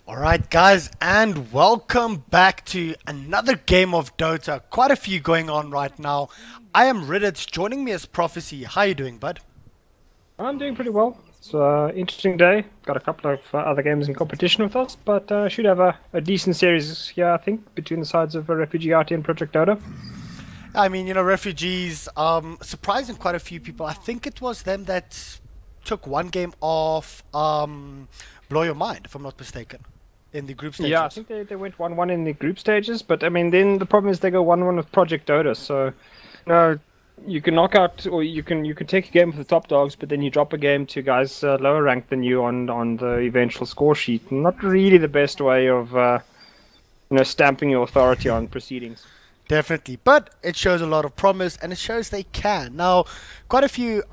Alright guys, and welcome back to another game of Dota. Quite a few going on right now. I am Riddit, joining me as Prophecy. How you doing, bud? I'm doing pretty well. It's an interesting day. Got a couple of other games in competition with us, but should have a decent series here, I think, between the sides of Refugiatii and Project Dota. I mean, Refugees, surprising quite a few people. I think it was them that took one game off Blow Your Mind, if I'm not mistaken, in the group stages. Yeah, I think they went 1-1 in the group stages, but I mean, then the problem is they go 1-1 with Project Dota, so you can knock out, or you can take a game with the top dogs, but then you drop a game to guys lower ranked than you on the eventual score sheet. Not really the best way of stamping your authority on proceedings. Definitely, but it shows a lot of promise, and it shows they can. Now, quite a few,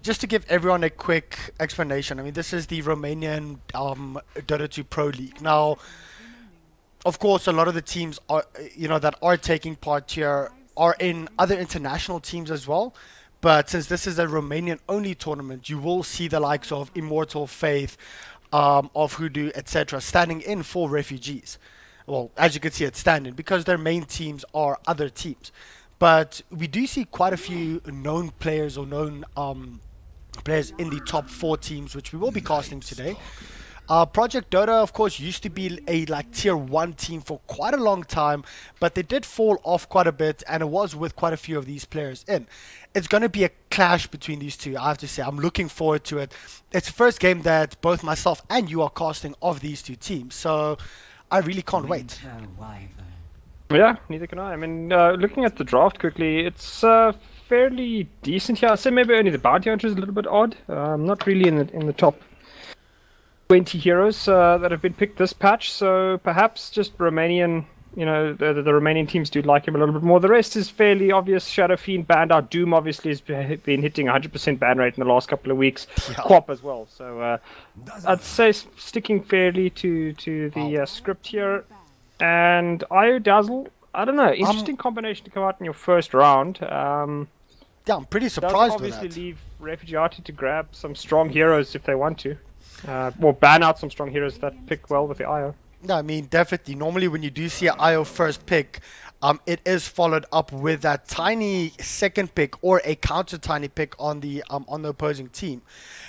just to give everyone a quick explanation, I mean, this is the Romanian Dota 2 Pro League. Now, of course, a lot of the teams are, that are taking part here are in other international teams as well. But since this is a Romanian-only tournament, you will see the likes of Immortal, Faith, of Hoodoo, etc., standing in for Refugees. Well, as you can see, it's standing because their main teams are other teams. But we do see quite a few known players or known players in the top 4 teams, which we will be casting today. Project Dota, of course, used to be a tier 1 team for quite a long time, but they did fall off quite a bit, and it was with quite a few of these players in. It's going to be a clash between these two, I have to say. I'm looking forward to it. It's the first game that both myself and you are casting of these two teams, so I really can't wait. Yeah, neither can I. I mean, looking at the draft quickly, it's fairly decent here. I'd say maybe only the Bounty Hunter is a little bit odd. Not really in the top 20 heroes that have been picked this patch, so perhaps just Romanian, the Romanian teams do like him a little bit more. The rest is fairly obvious. Shadow Fiend banned out. Doom obviously has been hitting 100% ban rate in the last couple of weeks. Yeah. Quap as well. So I'd say sticking fairly to the script here. And IO Dazzle, I don't know, interesting combination to come out in your first round. Yeah, I'm pretty surprised with that. Obviously leave Refugiatii to grab some strong heroes if they want to. Or ban out some strong heroes that pick well with the IO. No, I mean, definitely. Normally when you do see an IO first pick, it is followed up with that tiny second pick or a counter tiny pick on the opposing team.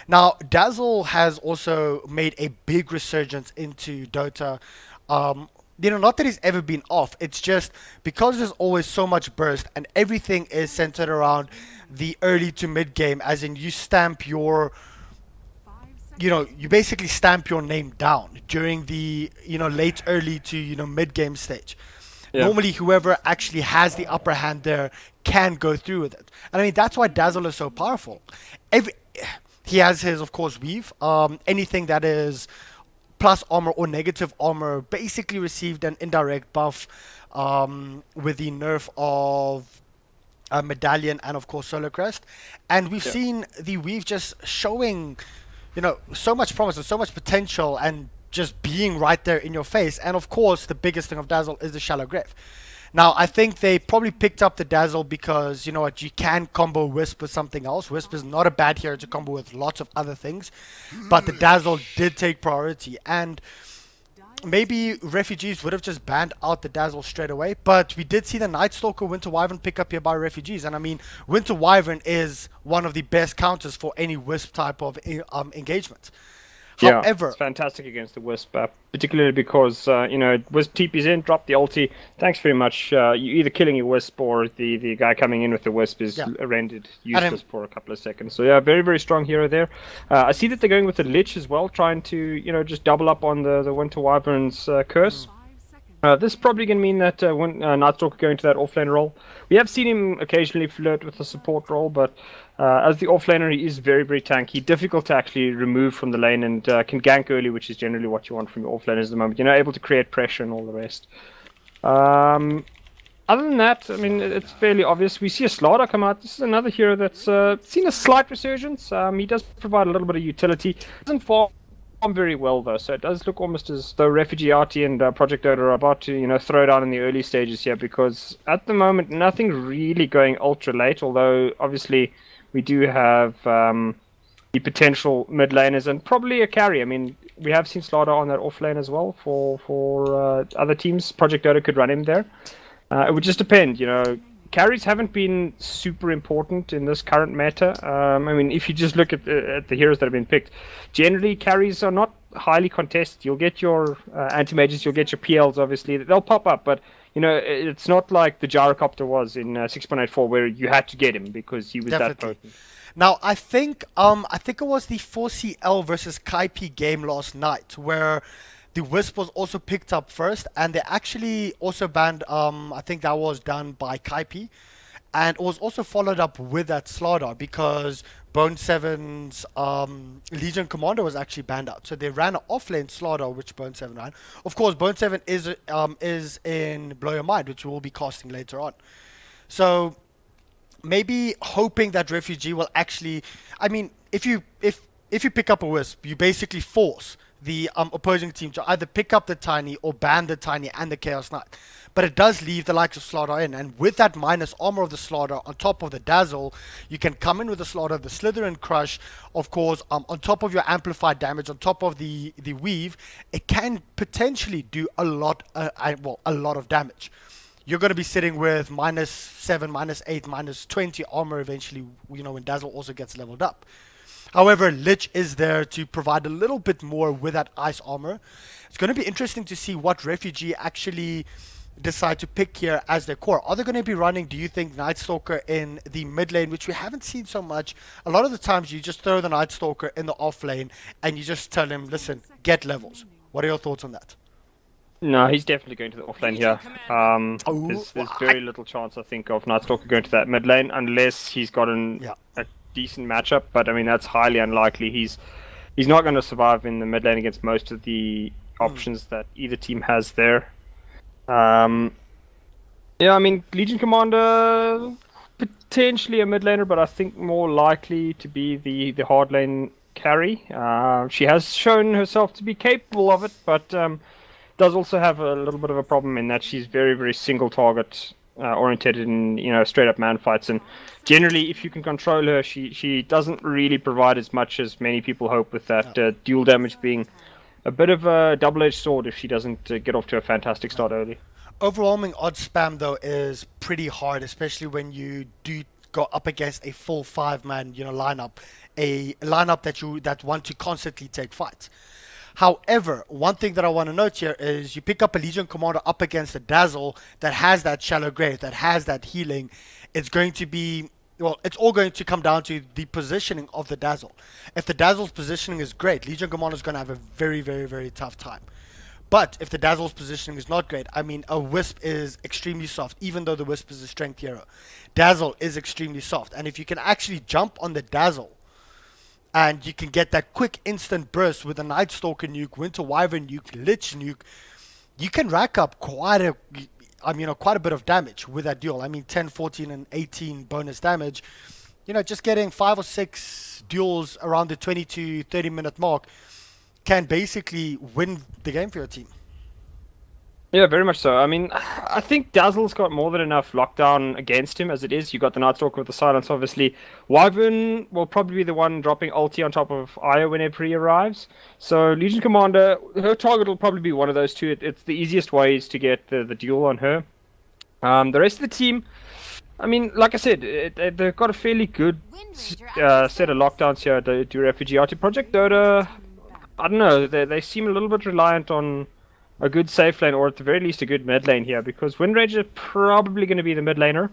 Now, Dazzle has also made a big resurgence into Dota. Not that he's ever been off, it's just because there's always so much burst and everything is centered around the early to mid game, as in you stamp your, you basically stamp your name down during the, late early to, mid game stage. Yeah. Normally whoever actually has the upper hand there can go through with it. And I mean, that's why Dazzle is so powerful. He has his, of course, weave. Anything that is plus armor or negative armor basically received an indirect buff with the nerf of Medallion and of course Solar Crest, and we've seen the weave just showing so much promise and so much potential and just being right there in your face. And of course the biggest thing of Dazzle is the Shallow Grave. Now, I think they probably picked up the Dazzle because, you can combo Wisp with something else. Wisp is not a bad hero to combo with lots of other things. But the Dazzle did take priority. And maybe Refugees would have just banned out the Dazzle straight away. But we did see the Night Stalker Winter Wyvern pick up here by Refugees. And I mean, Winter Wyvern is one of the best counters for any Wisp type of engagement. Yeah, However, it's fantastic against the Wisp, particularly because, Wisp TP's in, drop the ulti. Thanks very much. You're either killing your Wisp or the guy coming in with the Wisp is rendered useless for a couple of seconds. So yeah, very, very strong hero there. I see that they're going with the Lich as well, trying to, just double up on the Winter Wyvern's curse. This is probably going to mean that Nightstalker going to that offlane role. We have seen him occasionally flirt with the support role, but as the offlaner, he is very, very tanky, difficult to actually remove from the lane, and can gank early, which is generally what you want from your offlaners at the moment. Able to create pressure and all the rest. Other than that, I mean, it's fairly obvious. We see a Slaughter come out. This is another hero that's seen a slight resurgence. He does provide a little bit of utility. Doesn't fall very well though, so it does look almost as though Refugiatii and Project Dota are about to, throw down in the early stages here, because at the moment nothing really going ultra late. Although obviously we do have the potential mid laners and probably a carry. I mean, we have seen Slaughter on that off lane as well for other teams. Project Dota could run him there. It would just depend, you know. Carries haven't been super important in this current meta. I mean, if you just look at the heroes that have been picked, generally carries are not highly contested. You'll get your anti-mages, you'll get your PLs, obviously. They'll pop up, but, you know, it's not like the Gyrocopter was in 6.84 where you had to get him because he was that potent. Now, I think it was the 4CL versus Kaipi game last night where the Wisp was also picked up first, and they actually also banned, I think that was done by Kaipi, and it was also followed up with that Slardar because Bone7's Legion Commander was actually banned out. So they ran an offlane Slardar, which Bone7 ran. Of course, Bone7 is in Blow Your Mind, which we'll be casting later on. So maybe hoping that Refugee will actually, I mean, if you pick up a Wisp, you basically force the opposing team to either pick up the Tiny or ban the Tiny and the Chaos Knight. But it does leave the likes of Slaughter in, and with that minus armor of the Slaughter on top of the Dazzle, you can come in with the Slaughter, the Slither and Crush, of course, on top of your amplified damage, on top of the Weave. It can potentially do a lot of damage. You're going to be sitting with -7, -8, -20 armor eventually, you know, when Dazzle also gets leveled up. However, Lich is there to provide a little bit more with that ice armor. It's going to be interesting to see what Refugee actually decide to pick here as their core. Are they going to be running, do you think, Night Stalker in the mid lane, which we haven't seen so much? A lot of the times you just throw the Night Stalker in the off lane and you just tell him, listen, get levels. What are your thoughts on that? No, he's definitely going to the off lane here. There's very little chance, I think, of Night Stalker going to that mid lane unless he's gotten a decent matchup, but I mean that's highly unlikely. He's not going to survive in the mid lane against most of the options that either team has there. Yeah, I mean Legion Commander potentially a mid laner, but I think more likely to be the hard lane carry. She has shown herself to be capable of it, but does also have a little bit of a problem in that she's very single target oriented in, you know, straight up man fights, and generally if you can control her, she doesn't really provide as much as many people hope, with that dual damage being a bit of a double-edged sword if she doesn't get off to a fantastic start early. Overwhelming odds spam though is pretty hard, especially when you do go up against a full 5-man, you know, lineup, a lineup that want to constantly take fights. However, one thing that I want to note here is you pick up a Legion Commander up against a Dazzle that has that shallow grave, that has that healing. It's going to be, well, it's all going to come down to the positioning of the Dazzle. If the Dazzle's positioning is great, Legion Commander is going to have a very tough time. But if the Dazzle's positioning is not great, I mean, a Wisp is extremely soft, even though the Wisp is a strength hero. Dazzle is extremely soft, and if you can actually jump on the Dazzle, and you can get that quick instant burst with a Night Stalker nuke, Winter Wyvern nuke, Lich nuke, you can rack up quite a bit of damage with that duel. I mean, 10, 14, and 18 bonus damage. You know, just getting 5 or 6 duels around the 20 to 30 minute mark can basically win the game for your team. Yeah, very much so. I mean, I think Dazzle's got more than enough lockdown against him as it is. You got the Night Stalker with the silence, obviously. Wyvern will probably be the one dropping ulti on top of Io whenever he arrives. So Legion Commander, her target will probably be one of those two. It's the easiest ways to get the duel on her. The rest of the team, I mean, like I said, they've got a fairly good set of lockdowns here to Refugiati. Project Dota, I don't know, they seem a little bit reliant on a good safe lane, or at the very least a good mid lane here, because Windranger is probably going to be the mid laner.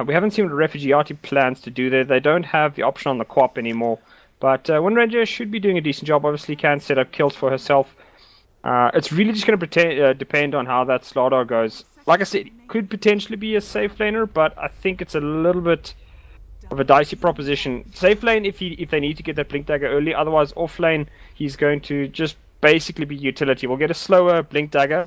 We haven't seen what Refugiati plans to do there. They don't have the option on the co-op anymore, but Windranger should be doing a decent job. Obviously can set up kills for herself. It's really just going to depend on how that Slardar goes. Like I said, could potentially be a safe laner, but I think it's a little bit of a dicey proposition. Safe lane if they need to get that Blink Dagger early, otherwise off lane he's going to just basically be utility. We'll get a slower Blink Dagger,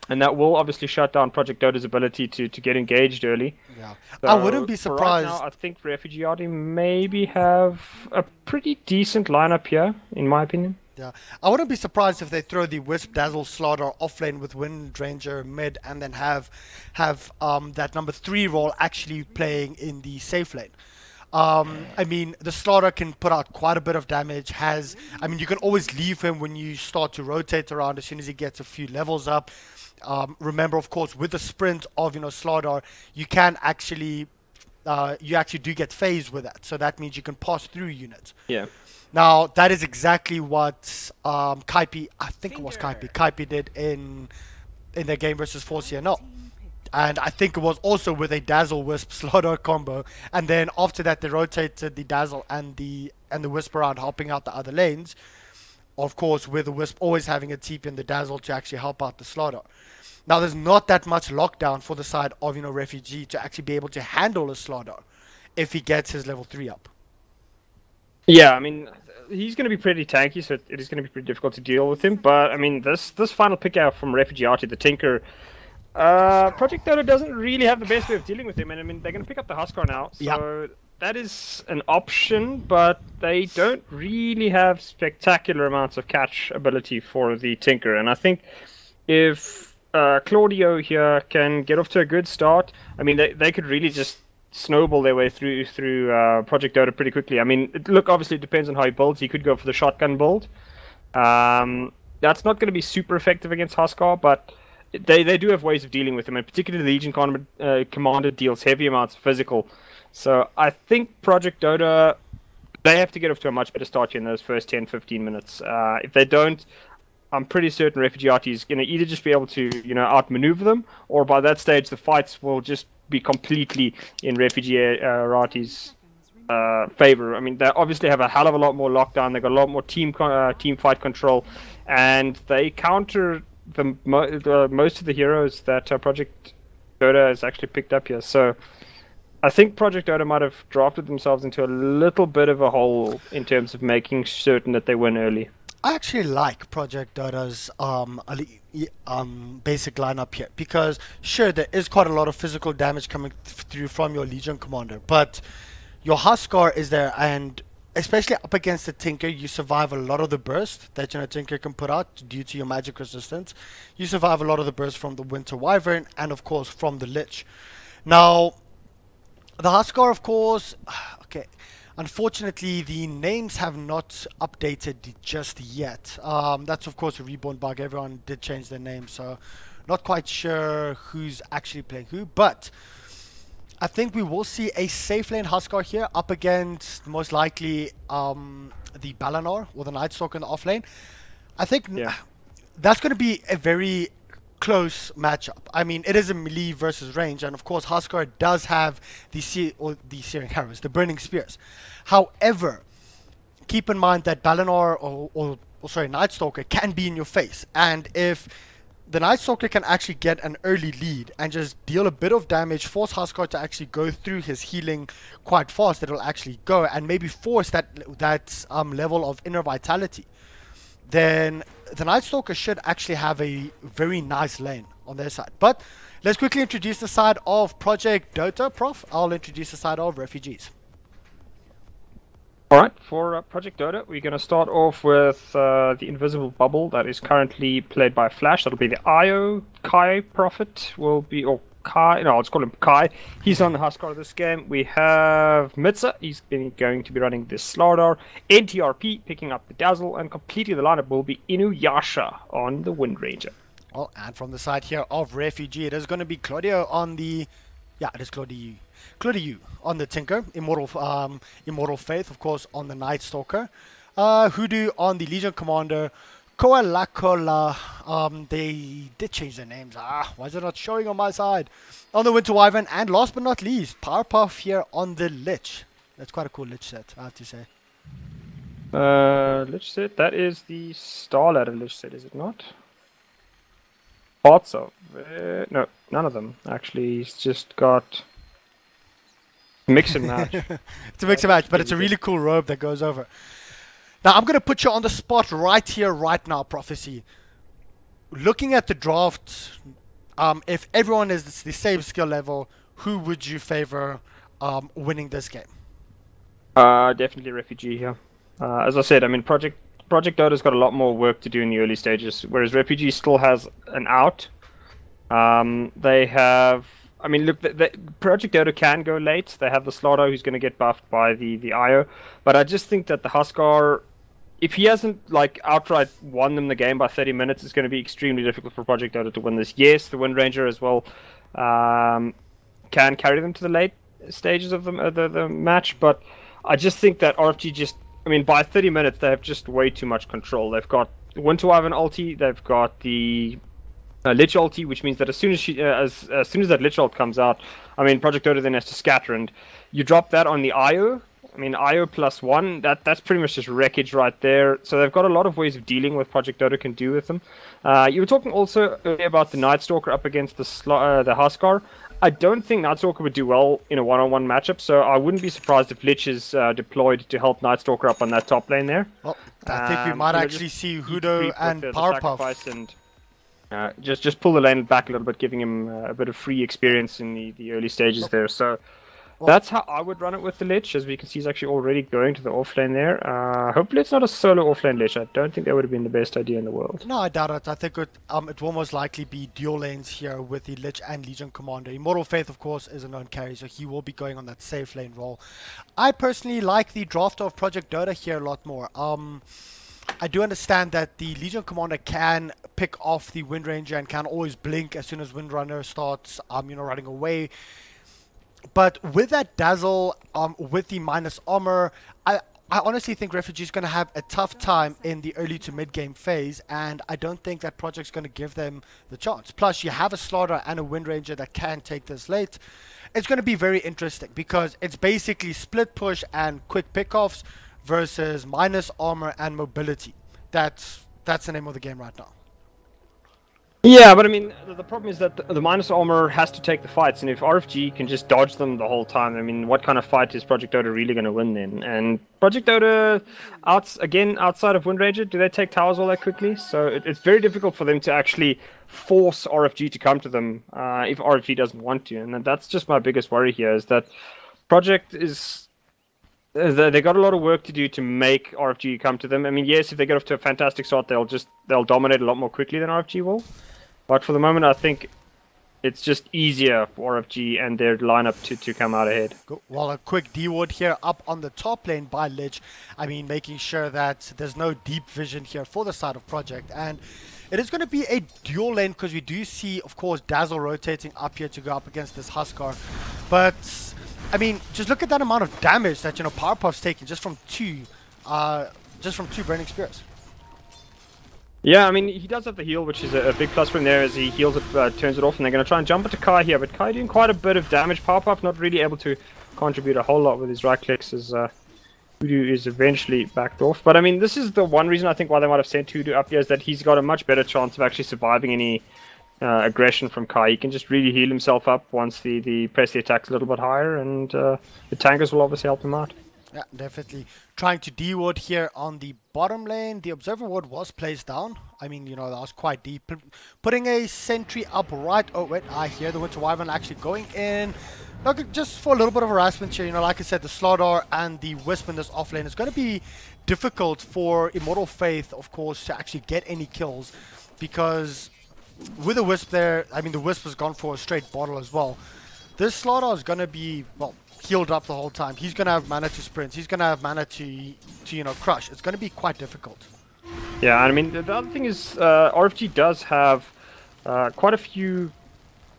and that will obviously shut down Project Dota's ability to get engaged early. Yeah, so I wouldn't be surprised. Right now, I think Refugiati maybe have a pretty decent lineup here, in my opinion. Yeah, I wouldn't be surprised if they throw the Wisp, Dazzle, Slaughter off lane with Windranger mid, and then have that number 3 role actually playing in the safe lane. I mean, the Slaughter can put out quite a bit of damage. I mean, you can always leave him when you start to rotate around as soon as he gets a few levels up. Remember, of course, with the sprint of, Slaughter, you can actually, you actually do get phase with that. So that means you can pass through units. Yeah. Now, that is exactly what Kaipi, I think it was Kaipi did in their game versus 4CNL. And I think it was also with a Dazzle Wisp Slaughter combo. And then after that, they rotated the Dazzle and the Wisp around, helping out the other lanes. Of course, with the Wisp always having a TP and the Dazzle to actually help out the Slaughter. Now, there's not that much lockdown for the side of, Refugee to actually be able to handle a Slaughter if he gets his level 3 up. Yeah, I mean, he's going to be pretty tanky, so it is going to be pretty difficult to deal with him. But, I mean, this final pick out from Refugiati, the Tinker, Project Dota doesn't really have the best way of dealing with him. And, I mean, they're going to pick up the Huskar now, so that is an option, but they don't really have spectacular amounts of catch ability for the Tinker. And I think if Claudio here can get off to a good start, I mean, they could really just snowball their way through Project Dota pretty quickly. I mean, look, obviously it depends on how he builds. He could go for the shotgun build. That's not going to be super effective against Huskar, but they do have ways of dealing with him, and particularly the Legion Commander deals heavy amounts of physical. So I think Project Dota, they have to get off to a much better start here in those first 10-15 minutes. If they don't, I'm pretty certain Refugiati is going to either just be able to, outmaneuver them, or by that stage the fights will just be completely in Refugiati's favor. I mean, they obviously have a hell of a lot more lockdown. They've got a lot more team fight control, and they counter most of the heroes that Project Dota has actually picked up here. So I think Project Dota might have drafted themselves into a little bit of a hole in terms of making certain that they win early. I actually like Project Dota's basic lineup here because, sure, there is quite a lot of physical damage coming through from your Legion Commander, but your Huskar is there, and especially up against the Tinker, you survive a lot of the burst that Tinker can put out due to your magic resistance. You survive a lot of the burst from the Winter Wyvern and, of course, from the Lich. Now, the Huskar, of course, okay. Unfortunately, the names have not updated just yet. That's, of course, a Reborn bug. Everyone did change their name, so not quite sure who's actually playing who. But I think we will see a safe lane Huskar here up against, most likely, the Balanar or the Nightstalker in the off lane. I think that's going to be a very close matchup. I mean, it is a melee versus range, and of course Huskar does have the Searing Arrows, the Burning Spears. However, keep in mind that Balanar or Nightstalker can be in your face, and if the Nightstalker can actually get an early lead and just deal a bit of damage, force Huskar to actually go through his healing quite fast, that will actually go and maybe force that level of inner vitality, then the Nightstalker should actually have a very nice lane on their side. But let's quickly introduce the side of Project Dota, Prof. I'll introduce the side of Refugees. Alright, for Project Dota, we're going to start off with the Invisible Bubble that is currently played by Flash. That'll be the IO. Kai Prophet will be, or Kai, no, let's call him Kai. He's on the Huskar of this game. We have Mitza, he's going to be running this Slardar. NTRP picking up the Dazzle, and completing the lineup will be Inuyasha on the Wind Ranger. Well, and from the side here of Refugee, it is going to be Claudio on the, it is Claudio on the Tinker, Immortal Faith, of course, on the Nightstalker, Hoodoo on the Legion Commander, Koalakola, they did change their names. Why is it not showing on my side? On the Winter Wyvern, and last but not least, Powerpuff here on the Lich. That's quite a cool Lich set, I have to say. Lich set, that is the Starladder Lich set, is it not? Parts of no, none of them. Actually, he's just got mix and match. It's a mix and match, but it's a really cool robe that goes over. Now, I'm going to put you on the spot right here, right now, Prophecy. Looking at the draft, if everyone is the same skill level, who would you favor winning this game? Definitely Refugee here. As I said, I mean, Project Dota's got a lot more work to do in the early stages, whereas Refugee still has an out. They have I mean, look, the Project Dota can go late. They have the Slaughter who's going to get buffed by the IO. But I just think that the Huskar, if he hasn't like outright won them the game by 30 minutes, it's going to be extremely difficult for Project Dota to win this. Yes, the Wind Ranger as well can carry them to the late stages of the match, but I just think that RFG just, I mean, by 30 minutes they have just way too much control. They've got Winter Wyvern ulti, they've got the Lich ulti, which means that as soon as as soon as that Lich ult comes out, I mean, Project Dota then has to scatter, and you drop that on the IO. I mean, IO +1, that's pretty much just wreckage right there. So they've got a lot of ways of dealing with Project Dota can do with them. You were talking also earlier about the Night Stalker up against the Huskar. I don't think Night Stalker would do well in a one-on-one matchup, so I wouldn't be surprised if Lich is deployed to help Night Stalker up on that top lane there. Well, I think we might actually see Hudo and Powerpuff. And just pull the lane back a little bit, giving him a bit of free experience in the early stages there. So that's how I would run it with the Lich. As we can see, he's actually already going to the offlane there. Hopefully it's not a solo offlane Lich. I don't think that would have been the best idea in the world. No, I doubt it. I think it will most likely be dual lanes here with the Lich and Legion Commander. Immortal Faith, of course, is a known carry, so he will be going on that safe lane role. I personally like the draft of Project Dota here a lot more. I do understand that the Legion Commander can pick off the Wind Ranger and can always blink as soon as Windrunner starts, running away. But with that Dazzle, with the minus armor, I honestly think Refugee is going to have a tough time in the early to mid game phase, and I don't think that Project's going to give them the chance. Plus, you have a Slaughter and a Wind Ranger that can take this late. It's going to be very interesting because it's basically split push and quick pickoffs versus minus armor and mobility. That's the name of the game right now. Yeah, but I mean, the problem is that the minus armor has to take the fights, and if RFG can just dodge them the whole time, I mean, what kind of fight is Project Dota really going to win then? And Project Dota, outside of Wind Ranger, do they take towers all that quickly? So it's very difficult for them to actually force RFG to come to them if RFG doesn't want to, and that's just my biggest worry here, is that Project is... They got a lot of work to do to make RFG come to them. I mean, yes, if they get off to a fantastic start, they'll dominate a lot more quickly than RFG will. But for the moment, I think it's just easier for RFG and their lineup to come out ahead. Cool. Well, a quick D-ward here up on the top lane by Lich. I mean, making sure that there's no deep vision here for the side of Project. And it is going to be a dual lane because we do see, of course, Dazzle rotating up here to go up against this Huskar. But I mean, just look at that amount of damage that, Powerpuff's taking just from two Burning Spears. Yeah, I mean, he does have the heal, which is a big plus for him there as he heals it, turns it off, and they're going to try and jump into Kai here, but Kai doing quite a bit of damage. Powerpuff not really able to contribute a whole lot with his right clicks as Hoodoo is eventually backed off. But I mean, this is the one reason I think why they might have sent Hoodoo up here, is that he's got a much better chance of actually surviving any aggression from Kai. He can just really heal himself up once the press the attack's a little bit higher, and the tankers will obviously help him out. Yeah, definitely. Trying to D-ward here on the bottom lane. The Observer ward was placed down. I mean, that was quite deep. Putting a sentry up right. Oh, wait, I hear the Winter Wyvern actually going in. Look, just for a little bit of harassment here, like I said, the Slaughter and the Wisp in this off lane is going to be difficult for Immortal Faith, of course, to actually get any kills. Because with the Wisp there, I mean, the Wisp has gone for a straight bottle as well. This Slaughter is going to be, well, healed up the whole time. He's going to have mana to sprint. He's going to have mana to crush. It's going to be quite difficult. Yeah, I mean, the other thing is RFG does have quite a few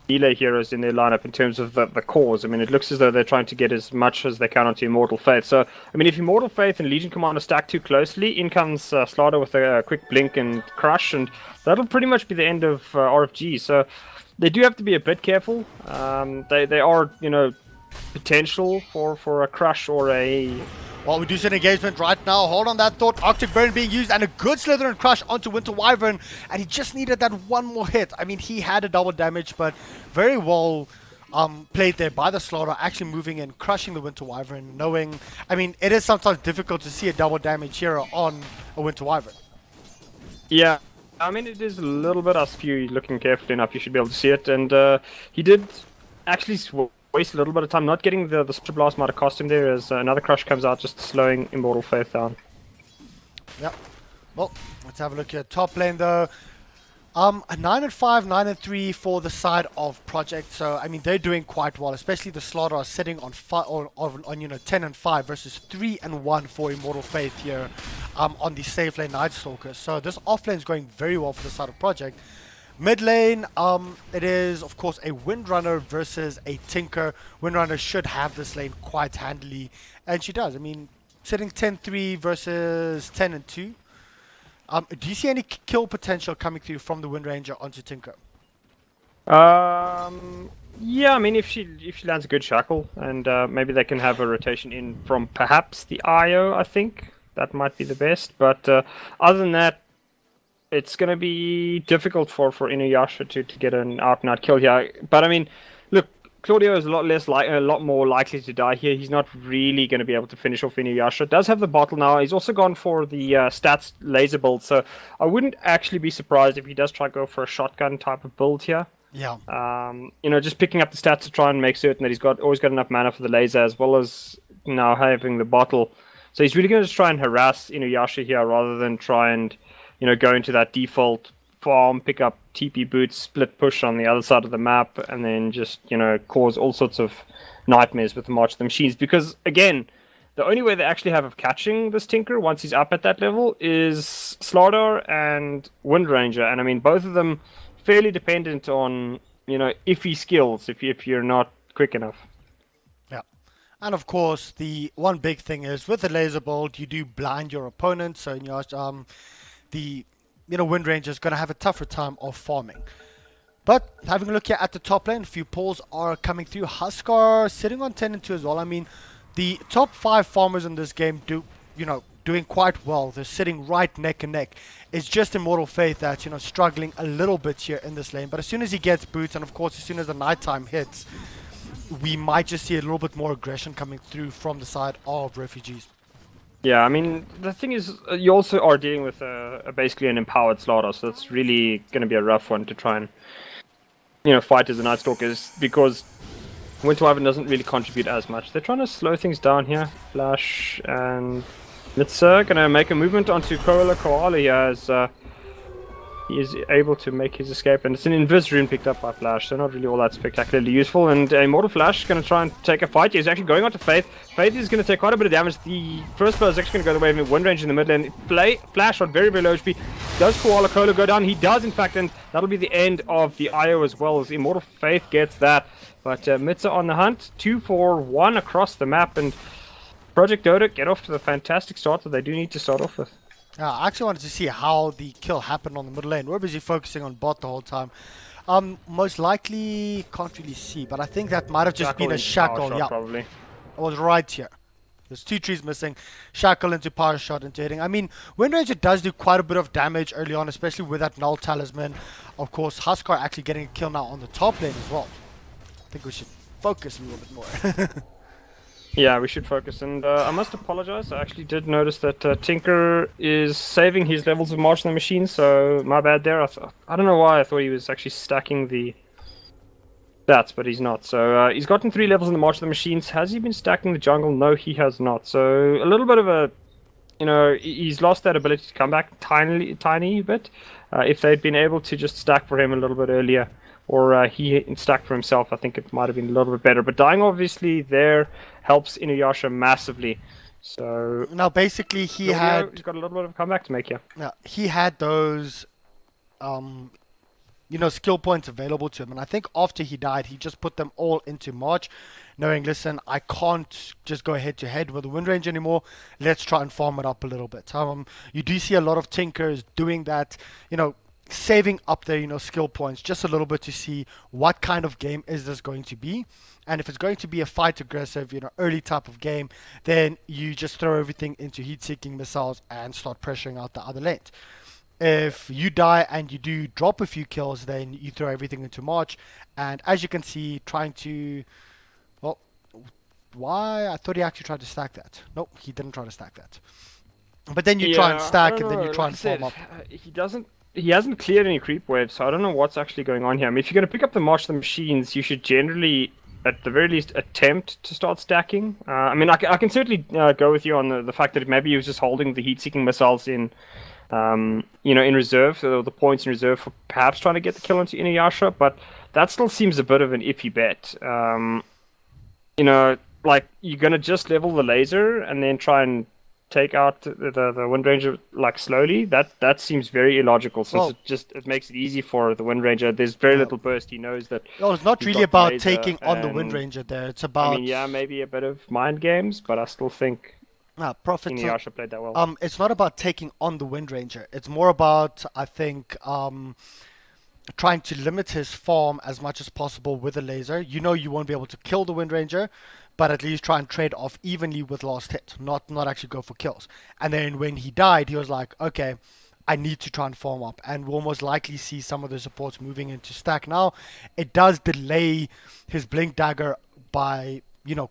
melee heroes in their lineup in terms of the cores. I mean, it looks as though they're trying to get as much as they can onto Immortal Faith. So, I mean, if Immortal Faith and Legion Commander stack too closely, in comes Slaughter with a quick blink and crush, and that'll pretty much be the end of RFG. So, they do have to be a bit careful. They are, potential for a crush or a... Well, we do see an engagement right now. Hold on that thought. Arctic Burn being used and a good Slytherin crush onto Winter Wyvern. And he just needed that one more hit. I mean, he had a double damage, but very well played there by the Slaughter. Actually moving in, crushing the Winter Wyvern, knowing... I mean, it is sometimes difficult to see a double damage hero on a Winter Wyvern. Yeah. I mean, it is a little bit askew. Looking carefully enough, you should be able to see it. And he did actually waste a little bit of time not getting the Spectre Blast might have cost him there as another crush comes out, just slowing Immortal Faith down. Yep. Well, let's have a look here. Top lane though. A 9-5, 9-3 for the side of Project. So I mean they're doing quite well, especially the Slaughter are sitting on 10-5 versus 3-1 for Immortal Faith here on the safe lane Night Stalker. So this off lane is going very well for the side of Project. Mid lane, it is of course a Windrunner versus a Tinker. Windrunner should have this lane quite handily, and she does. I mean, sitting 10-3 versus 10-2. Do you see any kill potential coming through from the Wind Ranger onto Tinker? Yeah, I mean, if she lands a good shackle, and maybe they can have a rotation in from perhaps the IO, I think that might be the best. But other than that, it's going to be difficult for Inuyasha to get an out-and-out kill here. But I mean, look, Claudio is a lot more likely to die here. He's not really going to be able to finish off Inuyasha. Does have the bottle now. He's also gone for the stats laser build, so I wouldn't actually be surprised if he does try to go for a shotgun type of build here. Yeah. You know, just picking up the stats to try and make certain that he's always got enough mana for the laser, as well as now having the bottle. So he's really going to just try and harass Inuyasha here rather than try and, you know, go into that default farm, pick up TP boots, split push on the other side of the map, and then just, you know, cause all sorts of nightmares with the March of the Machines. Because, again, the only way they actually have of catching this Tinker once he's up at that level is Slardar and Wind Ranger. And, I mean, both of them fairly dependent on, you know, iffy skills if you're not quick enough. Yeah. And, of course, the one big thing is with the laser bolt, you do blind your opponent. So, you know, Wind Ranger is going to have a tougher time of farming. But having a look here at the top lane, a few pulls are coming through. Huskar sitting on 10-2 as well. I mean, the top 5 farmers in this game doing quite well. They're sitting right neck and neck. It's just Immortal Faith that's, you know, struggling a little bit here in this lane. But as soon as he gets boots, and of course as soon as the nighttime hits, we might just see a little bit more aggression coming through from the side of Refugees. Yeah, I mean, the thing is, you also are dealing with basically an empowered Slaughter, so it's really going to be a rough one to try and, you know, fight as the Night Stalkers, because Winter Wyvern doesn't really contribute as much. They're trying to slow things down here. Flash and Mitsa going to make a movement onto Koala here as he is able to make his escape, and it's an Invis rune picked up by Flash, so not really all that spectacularly useful. And Immortal Flash going to try and take a fight. He's actually going on to Faith. Faith is going to take quite a bit of damage. The first blow is actually going to go the way of Wind Range in the middle, and Flash on very, very low HP. Does Koala go down? He does, in fact, and that'll be the end of the IO as well, as Immortal Faith gets that. But Mitsa on the hunt, 2 for 1 across the map, and Project Dota get off to the fantastic start that they do need to start off with. I actually wanted to see how the kill happened on the middle lane. We're busy focusing on bot the whole time. Most likely, can't really see, but I think that might have just been a shackle. Yeah, probably. It was right here. There's 2 trees missing. Shackle into power shot into hitting. I mean, Wind Ranger does do quite a bit of damage early on, especially with that null talisman. Of course, Huskar actually getting a kill now on the top lane as well. I think we should focus a little bit more. Yeah, we should focus, and I must apologize. I actually did notice that Tinker is saving his levels of March on the Machine, so my bad there. I don't know why I thought he was actually stacking the stats, but he's not. So he's gotten 3 levels in the March of the Machines. Has he been stacking the jungle? No, he has not. So a little bit of a, you know, he's lost that ability to come back tiny bit. If they'd been able to just stack for him a little bit earlier, or he stacked for himself, I think it might have been a little bit better. But dying obviously there helps Inuyasha massively. So now basically he's got a little bit of a comeback to make here. Yeah, he had those you know, skill points available to him, and I think after he died he just put them all into March, knowing, listen, I can't just go head to head with the Wind Range anymore. Let's try and farm it up a little bit. You do see a lot of Tinkers doing that, you know, saving up their, you know, skill points just a little bit to see what kind of game is this going to be. And if it's going to be a fight aggressive, you know, early type of game, then you just throw everything into heat-seeking missiles and start pressuring out the other lanes. If you die and you do drop a few kills, then you throw everything into March. And as you can see, trying to, well, why? I thought he actually tried to stack that. Nope, he didn't try to stack that. But then you try and stack, and then you try and farm up. He hasn't cleared any creep waves, so I don't know what's actually going on here. I mean, if you're going to pick up the March of the Machines, you should generally, at the very least, attempt to start stacking. I mean, I can certainly go with you on the fact that maybe he was just holding the heat-seeking missiles in you know, in reserve, so the points in reserve for perhaps trying to get the kill onto Inuyasha, but that still seems a bit of an iffy bet. You know, like, you're gonna just level the laser and then try and take out the Wind Ranger like slowly. That seems very illogical, since it makes it easy for the Wind Ranger. There's very little burst. He knows that. Well, it's not really about taking on the Wind Ranger there. It's about. I mean, yeah, maybe a bit of mind games, but I still think. Inuyasha played that well. It's not about taking on the Wind Ranger. It's more about, I think, trying to limit his farm as much as possible with a laser. You know you won't be able to kill the Wind Ranger, but at least try and trade off evenly with last hit, not actually go for kills. And then when he died, he was like, okay, I need to try and farm up, and we'll most likely see some of the supports moving into stack now. It does delay his Blink Dagger by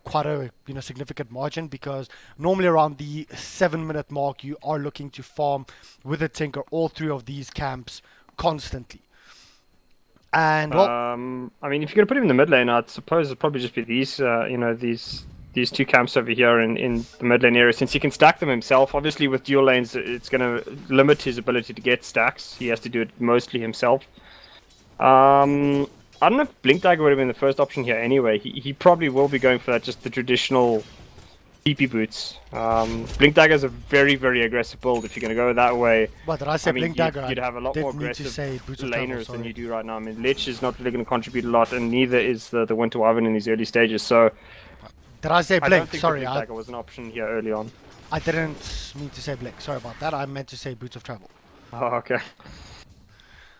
quite a significant margin, because normally around the 7-minute mark you are looking to farm with a Tinker all 3 of these camps constantly. And well, I mean, if you're gonna put him in the mid lane, I'd suppose it'd probably just be these these 2 camps over here in the mid lane area, since he can stack them himself. Obviously with dual lanes it's gonna limit his ability to get stacks. He has to do it mostly himself. I don't know if Blink Dagger would have been the first option here anyway. He probably will be going for that, just the traditional TP boots. Blink Dagger is a very, very aggressive build if you're going to go that way. What did I say? Blink Dagger? You'd have a lot more aggressive laners than you do right now. I mean, Lich is not really going to contribute a lot, and neither is the Winter Wyvern in these early stages. So, did I say Blink? I don't think Sorry, Blink Dagger was an option here early on. I didn't mean to say Blink. Sorry about that. I meant to say Boots of Travel. Oh, okay.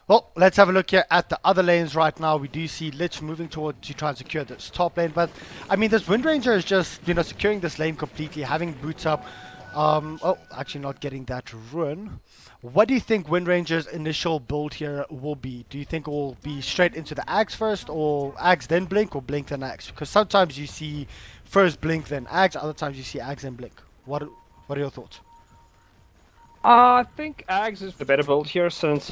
Well, let's have a look here at the other lanes right now. We do see Lich moving toward to try and secure this top lane, but I mean, this Wind Ranger is just securing this lane completely, having boots up. Oh, actually not getting that run. What do you think Wind Ranger's initial build here will be? Do you think it will be straight into the Axe first, or Axe then Blink, or Blink then Axe? Because sometimes you see first Blink then Axe, other times you see Axe then Blink. What are your thoughts? I think Axe is the better build here, since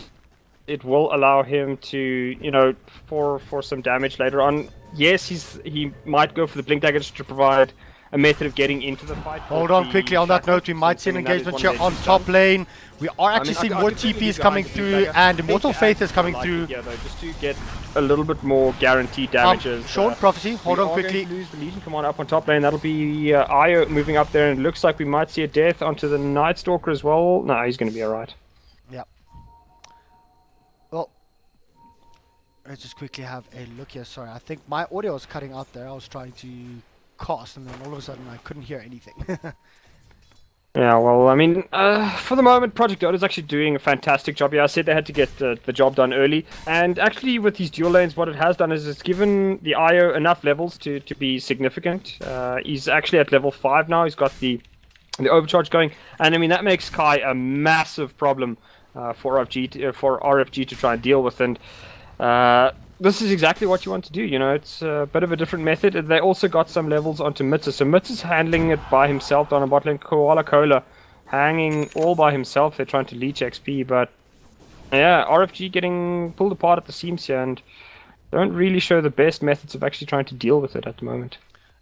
it will allow him to, for some damage later on. Yes, he might go for the Blink Dagger just to provide a method of getting into the fight. Hold on quickly, on that note, we might see an engagement here on top lane. We are actually seeing more TPs coming through, and Immortal Faith is coming through. Yeah, though, just to get a little bit more guaranteed damages. Sean, Prophecy, hold on quickly. Lose the Legion Commander up on top lane. That'll be Io moving up there, and it looks like we might see a death onto the Night Stalker as well. No, he's going to be alright. Yeah. Well, let's just quickly have a look here. Sorry, I think my audio was cutting out there. I was trying to cast, and then all of a sudden I couldn't hear anything. Yeah, well, I mean, for the moment, Project Dota is actually doing a fantastic job here. I said they had to get the job done early, and actually with these dual lanes, what it has done is it's given the IO enough levels to be significant. He's actually at level 5 now. He's got the overcharge going, and I mean, that makes Kai a massive problem for RFG to try and deal with, and this is exactly what you want to do. It's a bit of a different method. They also got some levels onto Mitza, so Mitza's handling it by himself down a bot lane. Koala Cola hanging all by himself. They're trying to leech XP, but yeah, RFG getting pulled apart at the seams here, and don't really show the best methods of actually trying to deal with it at the moment.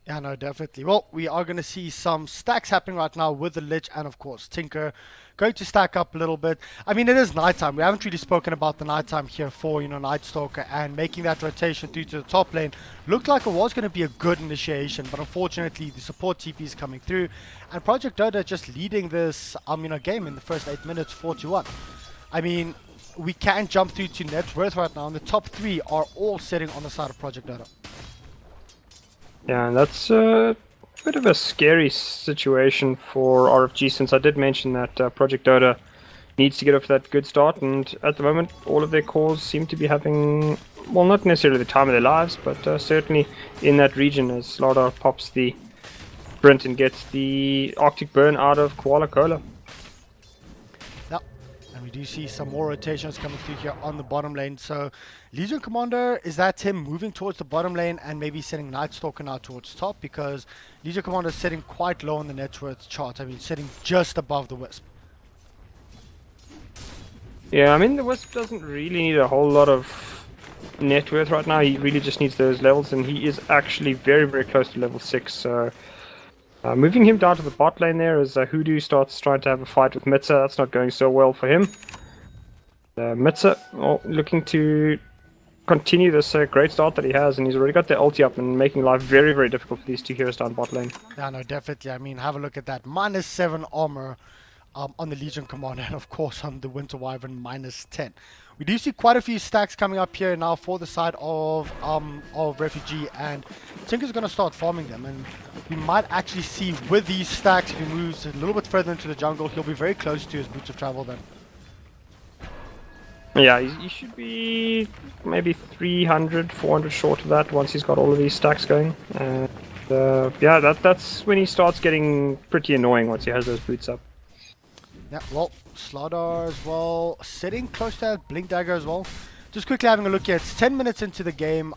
Yeah, no, definitely. Well, we are going to see some stacks happening right now with the Lich and, of course, Tinker going to stack up a little bit. I mean, it is nighttime. We haven't really spoken about the nighttime here for, Night Stalker, and making that rotation through to the top lane looked like it was going to be a good initiation, but unfortunately, the support TP is coming through, and Project Dota just leading this, game in the first 8 minutes, 4-1. I mean, we can jump through to net worth right now, and the top 3 are all sitting on the side of Project Dota. Yeah, and that's a bit of a scary situation for RFG, since I did mention that Project Dota needs to get off that good start, and at the moment all of their cores seem to be having, well, not necessarily the time of their lives, but certainly in that region, as Slardar pops the sprint and gets the Arctic Burn out of Koala Cola. We do see some more rotations coming through here on the bottom lane. So Legion Commander, is that him moving towards the bottom lane and maybe sending Night Stalker now towards top? Because Legion Commander is sitting quite low on the net worth chart. I mean, sitting just above the Wisp. Yeah, I mean, the Wisp doesn't really need a whole lot of net worth right now. He really just needs those levels, and he is actually very, very close to level 6. So Moving him down to the bot lane there as Hoodoo starts trying to have a fight with Mitza. That's not going so well for him. Mitza looking to continue this great start that he has, and he's already got the ulti up and making life very, very difficult for these two heroes down bot lane. Yeah, no, definitely. I mean, have a look at that. -7 armor on the Legion Commander, and of course on the Winter Wyvern -10. We do see quite a few stacks coming up here now for the side of Refugee, and Tinker's going to start farming them, and we might actually see with these stacks, if he moves a little bit further into the jungle, he'll be very close to his boots of travel then. Yeah, he should be maybe 300, 400 short of that once he's got all of these stacks going. Yeah, that's when he starts getting pretty annoying once he has those boots up. Yeah, well, Slardar as well, sitting close to that Blink Dagger as well. Just quickly having a look here, it's 10 minutes into the game.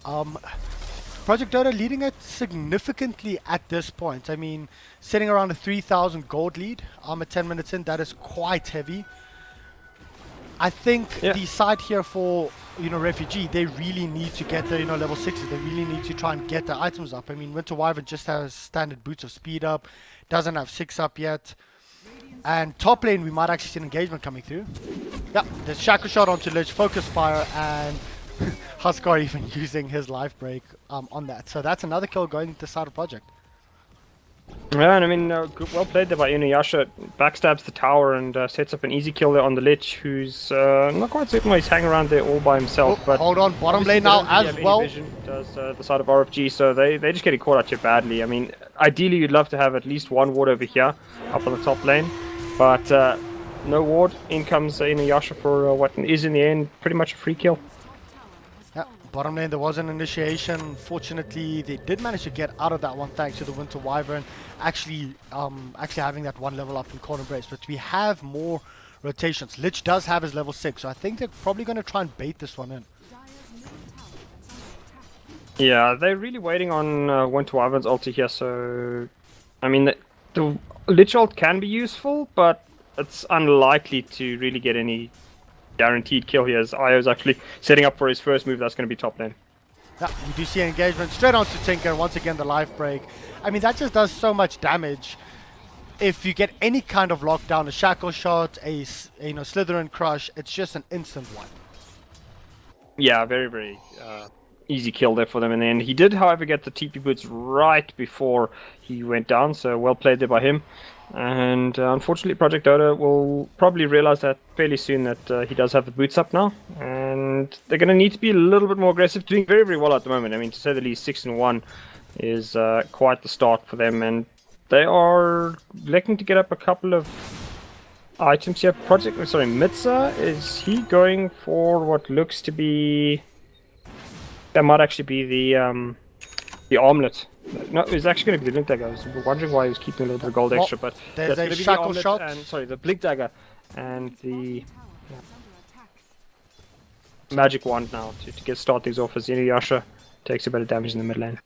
Project Dota leading it significantly at this point. I mean, sitting around a 3,000 gold lead at 10 minutes in, that is quite heavy. I think the side here for, Refugee, they really need to get the, level 6s. They really need to try and get the items up. I mean, Winter Wyvern just has standard boots of speed up, doesn't have 6 up yet. And top lane, we might actually see an engagement coming through. Yeah, there's Shackle Shot onto Lich, Focus Fire, and Huskar even using his life break on that. So that's another kill going to the side of Project. Yeah, and I mean, well played there by Inuyasha. Backstabs the tower and sets up an easy kill there on the Lich, who's not quite certain why he's hanging around there all by himself. But hold on, bottom lane now as well. Vision does the side of RFG, so they're just getting caught out here badly. I mean, ideally you'd love to have at least one ward over here, up on the top lane. But no ward, in comes Inuyasha for what is in the end pretty much a free kill. Yeah, bottom lane there was an initiation. Fortunately, they did manage to get out of that one thanks to the Winter Wyvern actually having that one level up in Corner Brace. But we have more rotations. Lich does have his level 6, so I think they're probably going to try and bait this one in. Yeah, they're really waiting on Winter Wyvern's ulti here, so I mean the Lich ult can be useful, but it's unlikely to really get any guaranteed kill here, as Io's actually setting up for his first move. That's going to be top lane. Yeah, we do see an engagement straight onto Tinker. Once again, the life break. I mean, that just does so much damage. If you get any kind of lockdown, a Shackle Shot, a Slytherin Crush, it's just an instant one. Yeah, very, very easy kill there for them in the end. He did, however, get the TP boots right before he went down, so well played there by him. And unfortunately, Project Dota will probably realize that fairly soon that he does have the boots up now, and they're going to need to be a little bit more aggressive. Doing very, very well at the moment. I mean, to say the least, 6-1 is quite the start for them, and they are looking to get up a couple of items here. Mitza, is he going for what looks to be... That might actually be the armlet. No, it's actually going to be the Blink Dagger. I was wondering why he was keeping a little bit of gold extra, but there's a Shackle Shot. And, the Blink Dagger and the magic wand now to start these off, as Inuyasha takes a bit of damage in the mid lane.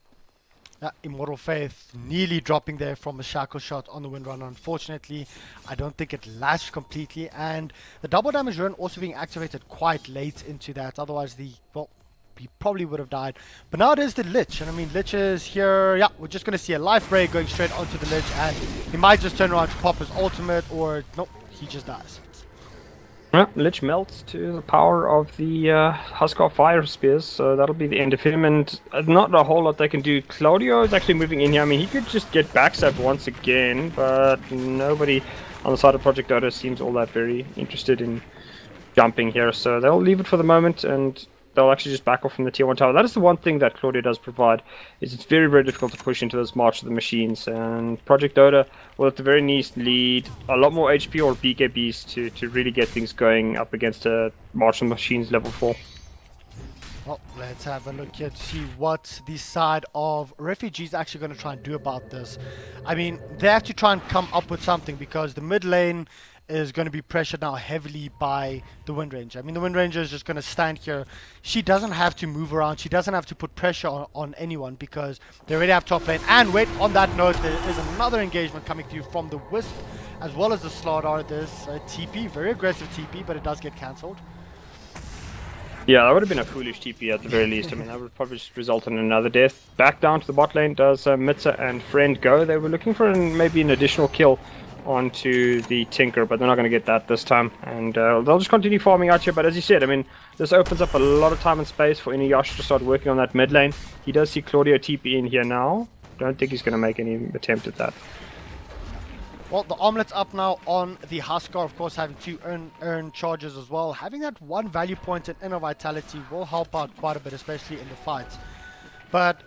Immortal Faith nearly dropping there from a Shackle Shot on the Windrunner. Unfortunately, I don't think it lashed completely, and the double damage rune also being activated quite late into that. Otherwise, he probably would have died. But now it is the Lich, and I mean, Lich is here. Yeah, we're just going to see a life break going straight onto the Lich, and he might just turn around to pop his ultimate, or nope, he just dies. Yeah, Lich melts to the power of the Huskar Fire Spears, so that'll be the end of him, and not a whole lot they can do. Claudio is actually moving in here. I mean, he could just get backstabbed once again, but nobody on the side of Project Dota seems all that very interested in jumping here, so they'll leave it for the moment, and they'll actually just back off from the tier 1 tower. That is the one thing that Claudio does provide, is it's very, very difficult to push into this March of the Machines, and Project Dota will at the very least need a lot more HP or BKBs to really get things going up against a March of the Machines level 4. Well, let's have a look here to see what the side of Refugees actually going to try and do about this. I mean, they have to try and come up with something, because the mid lane is going to be pressured now heavily by the Wind Ranger. I mean, the Wind Ranger is just going to stand here. She doesn't have to move around. She doesn't have to put pressure on anyone, because they already have top lane. And wait, on that note, there is another engagement coming through from the Wisp, as well as the Slardar. There's a TP, very aggressive TP, but it does get cancelled. Yeah, that would have been a foolish TP at the very least. I mean, that would probably just result in another death. Back down to the bot lane does Mitza and Friend go. They were looking for maybe an additional kill onto the Tinker, but they're not going to get that this time. And they'll just continue farming out here. But as you said, I mean, this opens up a lot of time and space for Inuyasha to start working on that mid lane. He does see Claudio TP in here now. Don't think he's going to make any attempt at that. Well, the omelet's up now on the Huskar, of course, having 2 earn charges as well. Having that 1 value point in inner vitality will help out quite a bit, especially in the fights. But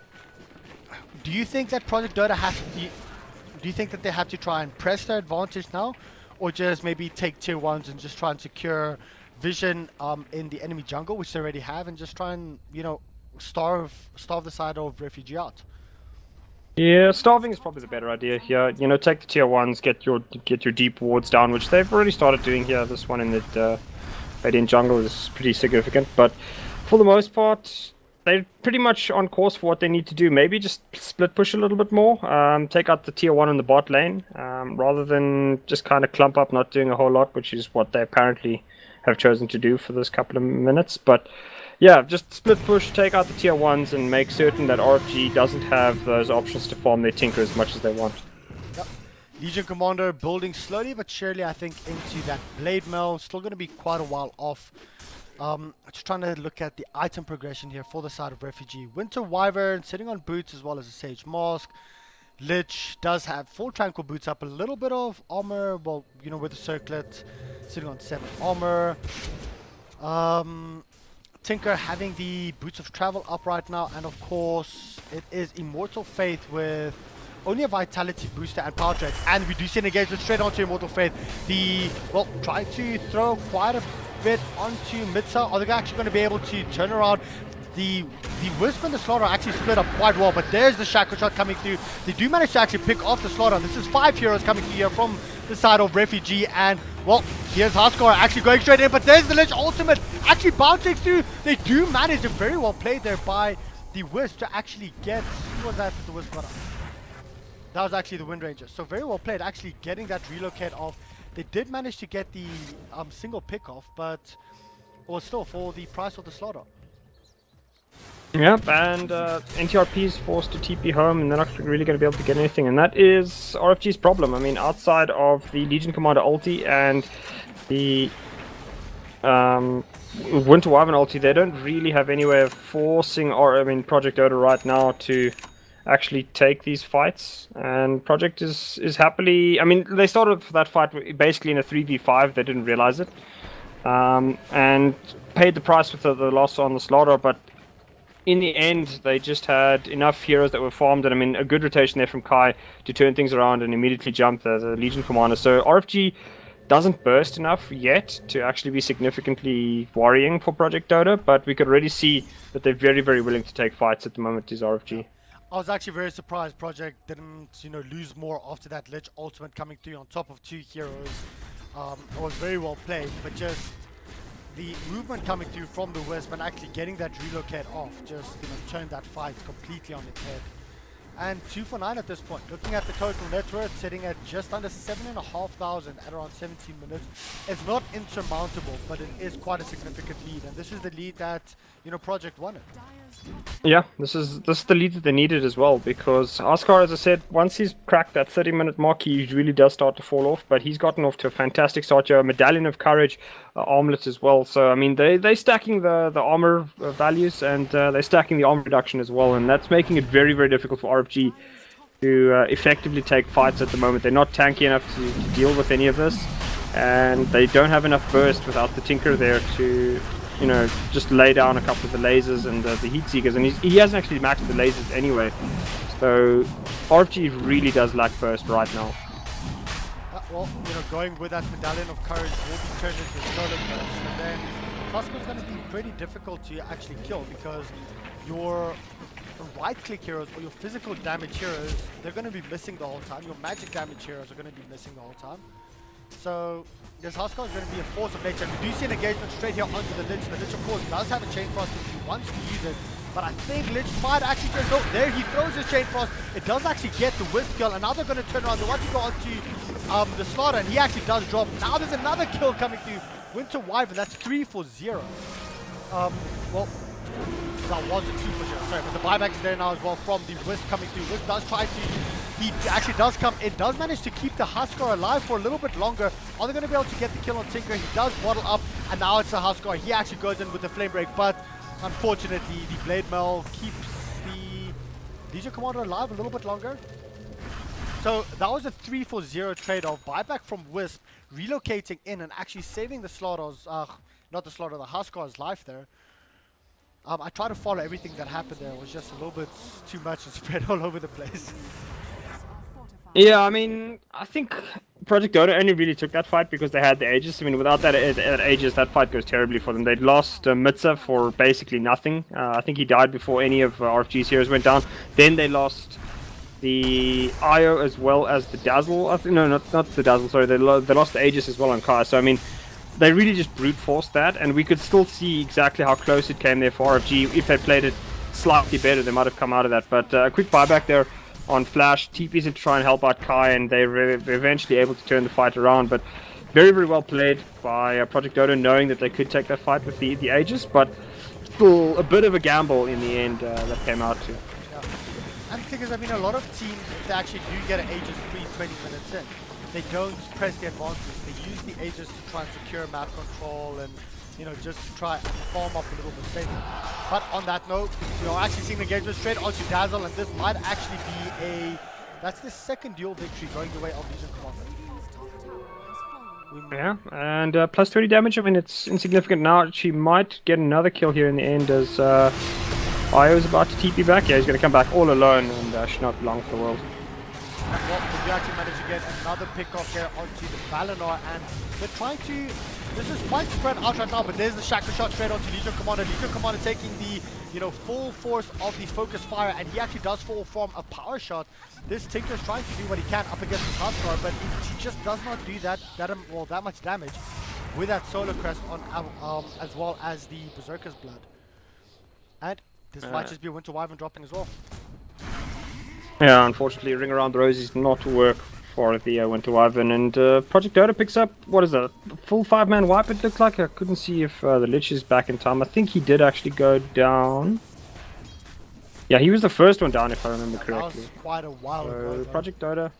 do you think that Project Dota do you think that they have to try and press their advantage now, or just maybe take tier 1s and just try and secure vision in the enemy jungle, which they already have, and just try and, you know, starve the side of Refugiatii? Yeah, starving is probably the better idea here. You know, take the tier 1s, get your deep wards down, which they've already started doing here. This one in the Radiant jungle is pretty significant, but for the most part, they're pretty much on course for what they need to do. Maybe just split push a little bit more, take out the tier 1 in the bot lane, rather than just kind of clump up, not doing a whole lot, which is what they apparently have chosen to do for this couple of minutes. But yeah, just split push, take out the tier 1s, and make certain that RFG doesn't have those options to farm their Tinker as much as they want. Yep. Legion Commander building slowly but surely, I think, into that Blade Mill. Still going to be quite a while off. Just trying to look at the item progression here for the side of Refugee. Winter Wyvern sitting on boots as well as a Sage Mask. Lich does have 4 Tranquil Boots up, a little bit of armor, well, you know, with the Circlet, sitting on 7 armor. Tinker having the Boots of Travel up right now, and of course it is Immortal Faith with only a Vitality booster and Power Trade, and we do see an engagement straight onto Immortal Faith. Well, trying to throw quite a bit onto Mitza. Are they actually going to be able to turn around? The Wisp and the Slaughter actually split up quite well, but there's the Shackle Shot coming through. They do manage to actually pick off the Slaughter. This is 5 heroes coming through here from the side of Refugee, and well, here's Huskar actually going straight in, but there's the Lich ultimate actually bouncing through. They do manage, it very well played there by the Wisp to actually get, who was that the Wisp got up? That was actually the Wind Ranger. So very well played, actually getting that relocate off. They did manage to get the single pick off, but or still for the price of the Slaughter. Yep, and NTRP is forced to TP home, and they're not really going to be able to get anything, and that is RFG's problem. I mean, outside of the Legion Commander ulti and the Winter Wyvern ulti, they don't really have any way of forcing, Project Dota right now to actually take these fights. And Project is happily, I mean, they started that fight basically in a 3v5, they didn't realize it, and paid the price with the loss on the Slaughter, but in the end, they just had enough heroes that were farmed, and I mean, a good rotation there from Kai to turn things around and immediately jump the Legion Commander. So RFG doesn't burst enough yet to actually be significantly worrying for Project Dota, but we could already see that they're very, very willing to take fights at the moment is RFG. I was actually very surprised Project didn't, you know, lose more after that Lich ultimate coming through on top of 2 heroes. It was very well played, but just the movement coming through from the Wisp and actually getting that relocate off just, you know, turned that fight completely on its head. And 2 for 9 at this point. Looking at the total net worth, sitting at just under 7,500 at around 17 minutes. It's not insurmountable, but it is quite a significant lead. And this is the lead that, you know, Project wanted. Yeah, this is the lead that they needed as well, because Huskar, as I said, once he's cracked that 30-minute mark, he really does start to fall off, but he's gotten off to a fantastic start here. Medallion of Courage, armlet as well. So, I mean, they're stacking the armor values, and they're stacking the armor reduction as well, and that's making it very, very difficult for RFG to effectively take fights at the moment. They're not tanky enough to deal with any of this, and they don't have enough burst without the Tinker there to, you know, just lay down a couple of the lasers and the heat seekers, and he hasn't actually maxed the lasers anyway. So RFG really does lack burst right now. Well, you know, going with that Medallion of Courage will be turned into a solo burst, and then Huskar's going to be pretty difficult to actually kill, because your right-click heroes or your physical damage heroes, they're going to be missing the whole time. Your magic damage heroes are going to be missing the whole time. So this Huskar is going to be a force of nature. We do see an engagement straight here onto the Lich. The Lich, of course, does have a Chain Frost if he wants to use it, but I think Lich might actually just go there. He throws his Chain Frost. It does actually get the Wisp kill, and now they're going to turn around. They want to go onto the Slaughter, and he actually does drop. Now there's another kill coming through Winter Wyvern. That's 3 for 0. Well, that was a 2 for sure. Sorry, but the buyback is there now as well from the Wisp coming through. Wisp does try to, he actually does come in, does manage to keep the Huskar alive for a little bit longer. Are they going to be able to get the kill on Tinker? He does bottle up, and now it's the Huskar. He actually goes in with the flame break, but unfortunately, the Blade Mail keeps the Legion Commander alive a little bit longer. So that was a 3-for-0 trade-off. Buyback from Wisp, relocating in and actually saving the Slaughter's, not the Slaughter, the Huskar's life there. I tried to follow everything that happened there. It was just a little bit too much and spread all over the place. Yeah, I mean, I think Project Dota only really took that fight because they had the Aegis. I mean, without that Aegis, that fight goes terribly for them. They'd lost Mitza for basically nothing. I think he died before any of RFG's heroes went down. Then they lost the IO as well as the Dazzle. I think, no, not the Dazzle, sorry. They lost the Aegis as well on Kai. So, I mean, they really just brute forced that, and we could still see exactly how close it came there for RFG. If they played it slightly better, they might have come out of that. But a quick buyback there on Flash, TPs to try and help out Kai, and they were eventually able to turn the fight around. But very, very well played by Project Dota, knowing that they could take that fight with the Aegis, but still a bit of a gamble in the end that came out to. Yeah. And the thing is, I mean, a lot of teams, if they actually do get an Aegis pre-20 minutes in, they don't press the advantage. They use the Aegis to try and secure map control and, you know, just to try and farm up a little bit safer. But on that note, you know, actually seeing the engagement straight onto Dazzle, and this might actually be that's the second duel victory going the way of Legion Commander. Yeah, and plus 20 damage, I mean, it's insignificant now. She might get another kill here in the end as Io is about to TP back. Yeah, he's going to come back all alone and should not belong for the world. And what we actually managed to get another pick off there onto the Valinor, and they're trying to, this is quite spread out right now, but there's the Shackle shot straight onto Legion Commander. Legion Commander taking the, you know, full force of the focus fire, and he actually does fall from a power shot. This Tinker's trying to do what he can up against his Huskar, but he just does not do that much damage with that Solar Crest on as well as the Berserker's Blood. And this might just be a Winter Wyvern dropping as well. Yeah, unfortunately, Ring Around the Rosies not work for the Winter Wyvern, and Project Dota picks up, what is that, a full 5-man wipe it looked like? I couldn't see if the Lich is back in time. I think he did actually go down. Yeah, he was the first one down if I remember correctly. That was quite a while ago. Project Dota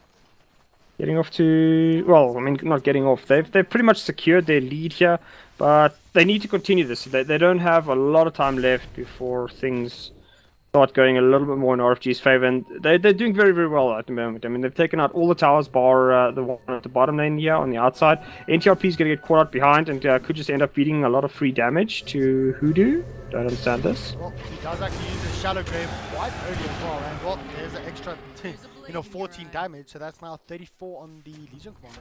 getting off to, well, I mean, not getting off. They've pretty much secured their lead here, but they need to continue this. They don't have a lot of time left before things start going a little bit more in RFG's favor, and they're doing very, very well at the moment. I mean, they've taken out all the towers bar the one at the bottom lane here on the outside. NTRP is going to get caught out behind and could just end up feeding a lot of free damage to Hoodoo. Don't understand this. Well, he does actually use his Shallow Grave quite early as well, and well, there's an extra, 14 damage, so that's now 34 on the Legion Commander.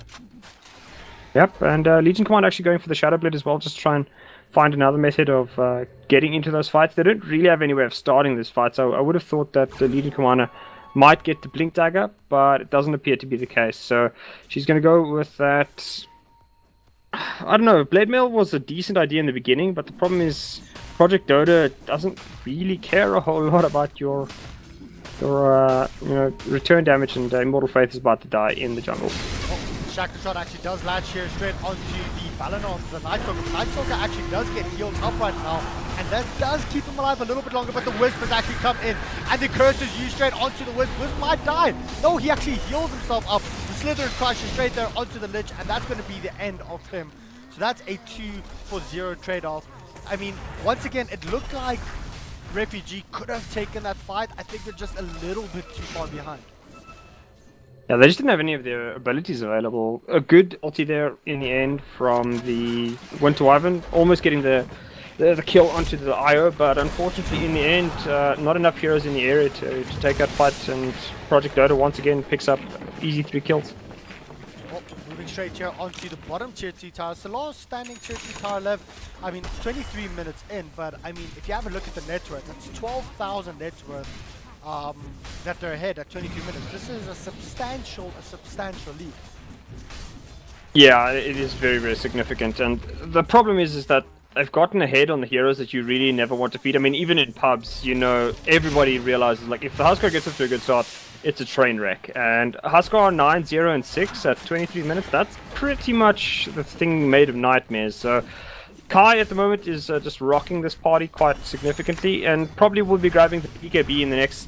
Yep, and Legion Commander actually going for the Shadow Blade as well, just try and find another method of getting into those fights. They don't really have any way of starting this fight, so I would have thought that the Legion Commander might get the Blink Dagger, but it doesn't appear to be the case. So she's going to go with that. I don't know, Blade Mail was a decent idea in the beginning, but the problem is Project Dota doesn't really care a whole lot about your return damage, and Immortal Faith is about to die in the jungle. Shackle shot actually does latch here straight onto the Valinor, the Night Stalker. The Night Stalker actually does get healed up right now, and that does keep him alive a little bit longer, but the Wisp has actually come in, and the curse is used straight onto the Wisp. Wisp might die. No, he actually heals himself up. The Slither crashes straight there onto the Lich, and that's going to be the end of him. So that's a 2-for-0 trade-off. I mean, once again, it looked like Refugee could have taken that fight. I think they're just a little bit too far behind. Yeah, they just didn't have any of their abilities available. A good ulti there in the end from the Winter Wyvern, almost getting the kill onto the IO, but unfortunately in the end, not enough heroes in the area to take that fight, and Project Dota once again picks up easy 3 kills. Well, moving straight here onto the bottom tier 2 tower. So last standing tier 2 tower left. I mean, it's 23 minutes in, but I mean, if you have a look at the net worth, that's 12,000 net worth. That they're ahead at 22 minutes. This is a substantial lead. Yeah, it is very, very significant. And the problem is that they've gotten ahead on the heroes that you really never want to feed. I mean, even in pubs, you know, everybody realizes, like, if the Huskar gets up to a good start, it's a train wreck. And Huskar 9, 0, and 6 at 23 minutes, that's pretty much the thing made of nightmares. So Kai at the moment is just rocking this party quite significantly, and probably will be grabbing the PKB in the next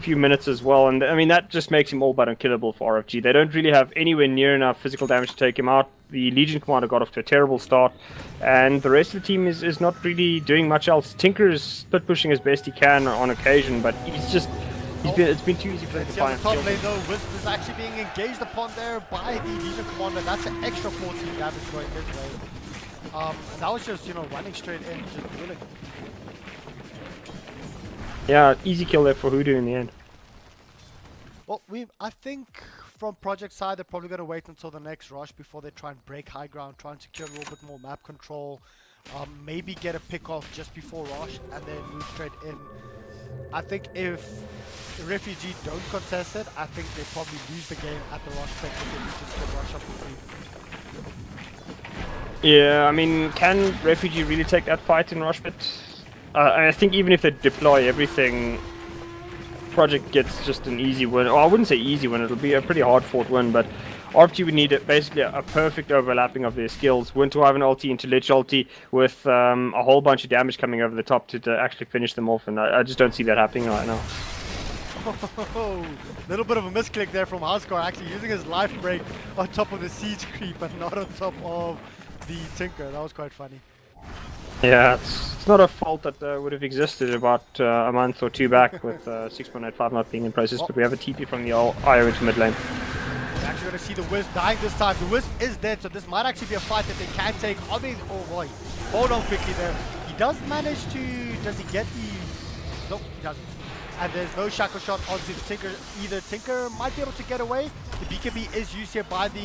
few minutes as well. And I mean, that just makes him all but unkillable for RFG. They don't really have anywhere near enough physical damage to take him out. The Legion Commander got off to a terrible start, and the rest of the team is not really doing much else. Tinker is split pushing as best he can on occasion, but it's been too easy for him to find. Top lane though, Wisp is actually being engaged upon there by the Legion Commander. That's an extra 14 damage going his way. And that was just, you know, running straight in, just drilling. Yeah, easy kill there for Hoodoo in the end. Well, I think from Project side, they're probably going to wait until the next rush before they try and break high ground, try and secure a little bit more map control. Maybe get a pick off just before rush and then move straight in. I think if the Refugee don't contest it, I think they probably lose the game at the rush pick if they just get rush up the field. Yeah, I mean, can Refugee really take that fight in rush pit? I think even if they deploy everything, Project gets just an easy win. Well, I wouldn't say easy win, it'll be a pretty hard fought win, but RFG would need basically a perfect overlapping of their skills. Win to have an ulti into Lich ulti with a whole bunch of damage coming over the top to actually finish them off, and I just don't see that happening right now. Little bit of a misclick there from Housecore, actually using his life break on top of the siege creep, but not on top of the Tinker. That was quite funny. Yeah, it's not a fault that would have existed about a month or two back with 6.85 not being in process, but we have a TP from the IO into mid lane. We're actually going to see the Wisp dying this time. The Wisp is dead, so this might actually be a fight that they can take. Oh boy, hold on quickly there. He does manage to, does he get the, nope, he doesn't. And there's no shackle shot onto the Tinker either. Tinker might be able to get away. The BKB is used here by the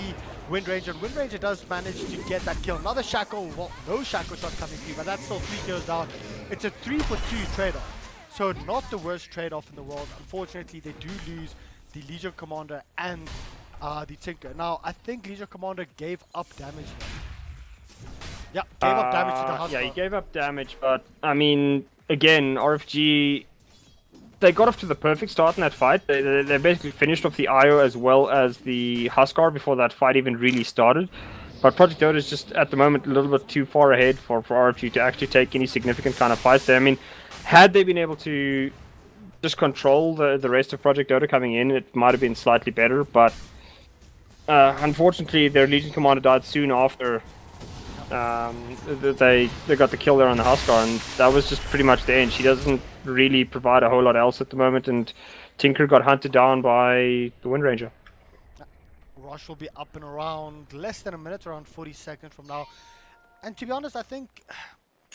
Wind Ranger, and Wind Ranger does manage to get that kill. Another shackle, well, no shackle shot coming through, but that's still 3 kills down. It's a 3-for-2 trade-off, so not the worst trade-off in the world. Unfortunately, they do lose the Legion Commander and the Tinker. Now, I think Legion Commander gave up damage there. Yeah, gave up damage to the Husker. Yeah, he gave up damage, but I mean, again, RFG, they got off to the perfect start in that fight. They basically finished off the IO as well as the Huskar before that fight even really started. But Project Dota is just at the moment a little bit too far ahead for RFG to actually take any significant kind of fights there. I mean, had they been able to just control the rest of Project Dota coming in, it might have been slightly better. But unfortunately, their Legion Commander died soon after they got the kill there on the Huskar, and that was just pretty much the end. She doesn't really provide a whole lot else at the moment, and Tinker got hunted down by the Wind Ranger. Rush will be up and around less than a minute, around 40 seconds from now. And to be honest, I think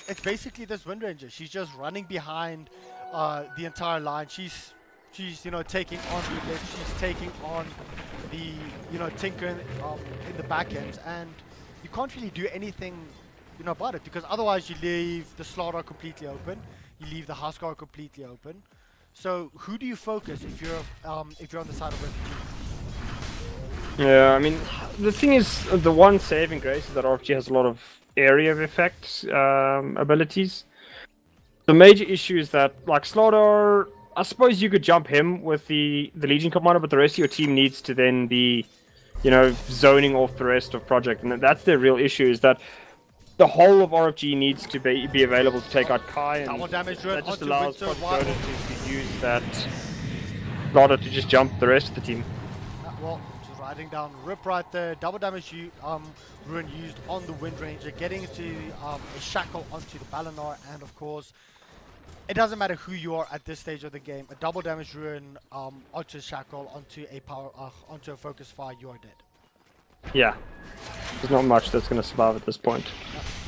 it's basically this Wind Ranger. She's just running behind the entire line. She's you know, taking on the left. She's taking on the, you know, Tinker in the back end, and you can't really do anything, you know, about it, because otherwise you leave the Slaughter completely open, you leave the Huskar completely open. So who do you focus if you're on the side of Refugee? Yeah, I mean, the thing is, the one saving grace is that RFG has a lot of area of effect abilities. The major issue is that, like Slaughter, I suppose you could jump him with the Legion Commander, but the rest of your team needs to then be, you know, zoning off the rest of Project, and that's their real issue, is that the whole of RFG needs to be available to take out Kai, and that just allows Project Dota to use that Slaughter to just jump the rest of the team. Well, just riding down Rip right there, double damage Ruin used on the Wind Ranger, getting into a shackle onto the Balinar, and of course, it doesn't matter who you are at this stage of the game. A double damage Ruin onto a shackle, onto a focus fire, you are dead. Yeah, there's not much that's going to survive at this point.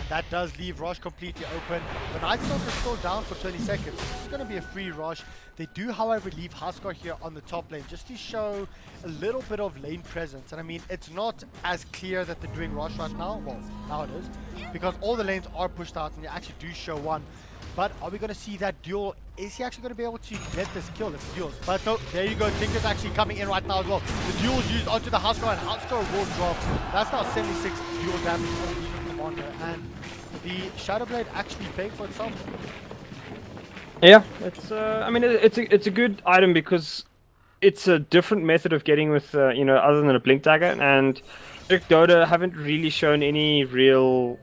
That does leave Rush completely open. The Night Stalker is still down for 20 seconds. This is going to be a free Rush. They do, however, leave Huskar here on the top lane just to show a little bit of lane presence. And I mean, it's not as clear that they're doing Rush right now. Well, now it is, because all the lanes are pushed out and you actually do show one. But are we going to see that duel? Is he actually going to be able to get this kill if he duels? But no, there you go. Tinker's actually coming in right now as well. The duel is used onto the Huskar, and Huskar will drop. That's now 76 duel damage for the Legion Commander, and the Shadowblade actually paying for itself. Yeah, it's I mean, it's a good item because it's a different method of getting with you know, other than a blink dagger, and Dota haven't really shown any real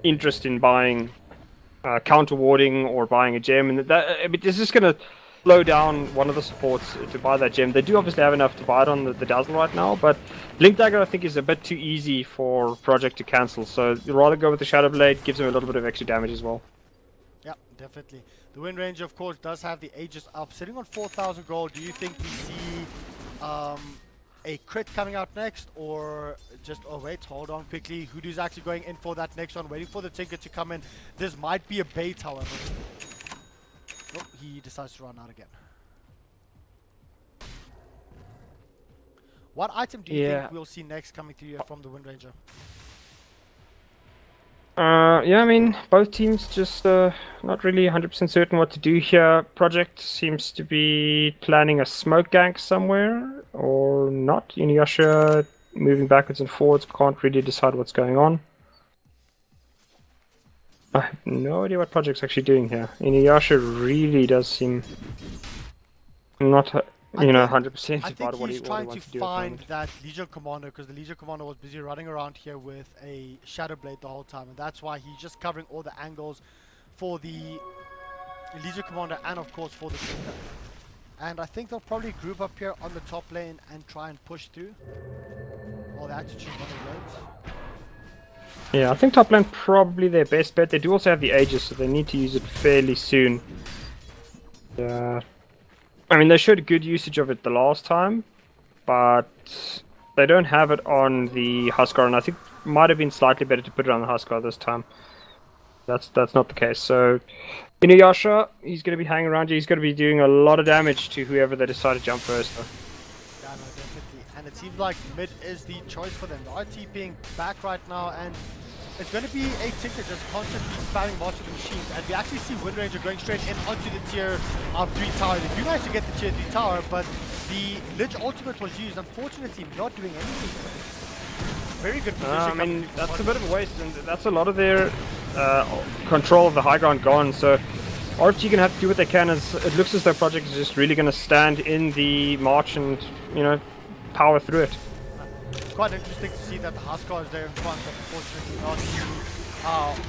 interest in buying counter warding or buying a gem, and I mean, this is going to slow down one of the supports to buy that gem. They do obviously have enough to buy it on the Dazzle right now, but Blink Dagger I think is a bit too easy for Project to cancel, so you'd rather go with the Shadow Blade, gives them a little bit of extra damage as well. Yeah, definitely. The Wind Ranger, of course, does have the Aegis up, sitting on 4,000 gold. Do you think we see a crit coming out next, or just, oh wait, hold on quickly, Hoodoo's actually going in for that next one, waiting for the Tinker to come in. This might be a bait, however. Oh, he decides to run out again. What item do you think we'll see next coming through here from the Wind Ranger? Yeah, I mean, both teams just not really 100% certain what to do here. Project seems to be planning a smoke gank somewhere, or not. Inuyasha moving backwards and forwards, can't really decide what's going on. I have no idea what Project's actually doing here. Inuyasha really does seem not, 100% about what he wants to do. I think he's trying to find that Legion Commander, because the Legion Commander was busy running around here with a Shadow Blade the whole time, and that's why he's just covering all the angles for the Legion Commander and of course for the Tinker. And I think they'll probably group up here on the top lane and try and push through. Well, they had to choose one of the lanes. Yeah, I think top lane probably their best bet. They do also have the Aegis, so they need to use it fairly soon. Yeah. I mean, they showed good usage of it the last time, but they don't have it on the Huskar, and I think it might have been slightly better to put it on the Huskar this time. That's not the case. So, Inuyasha, he's going to be hanging around you. He's going to be doing a lot of damage to whoever they decide to jump first. Though. Yeah, no, definitely. And it seems like mid is the choice for them. The RT being back right now, and it's going to be a Tinker just constantly spamming most of the machines. And we actually see Wind Ranger going straight in onto the tier 3 tower. They do manage to get the tier 3 tower, but the Lich ultimate was used, unfortunately not doing anything. Very good position. I mean, that's a bit of a waste, and that's a lot of their control of the high ground gone. So RT going to have to do what they can, as it looks as though Project is just really going to stand in the march and, power through it. Quite interesting to see that the Huskar is there in front, but unfortunately not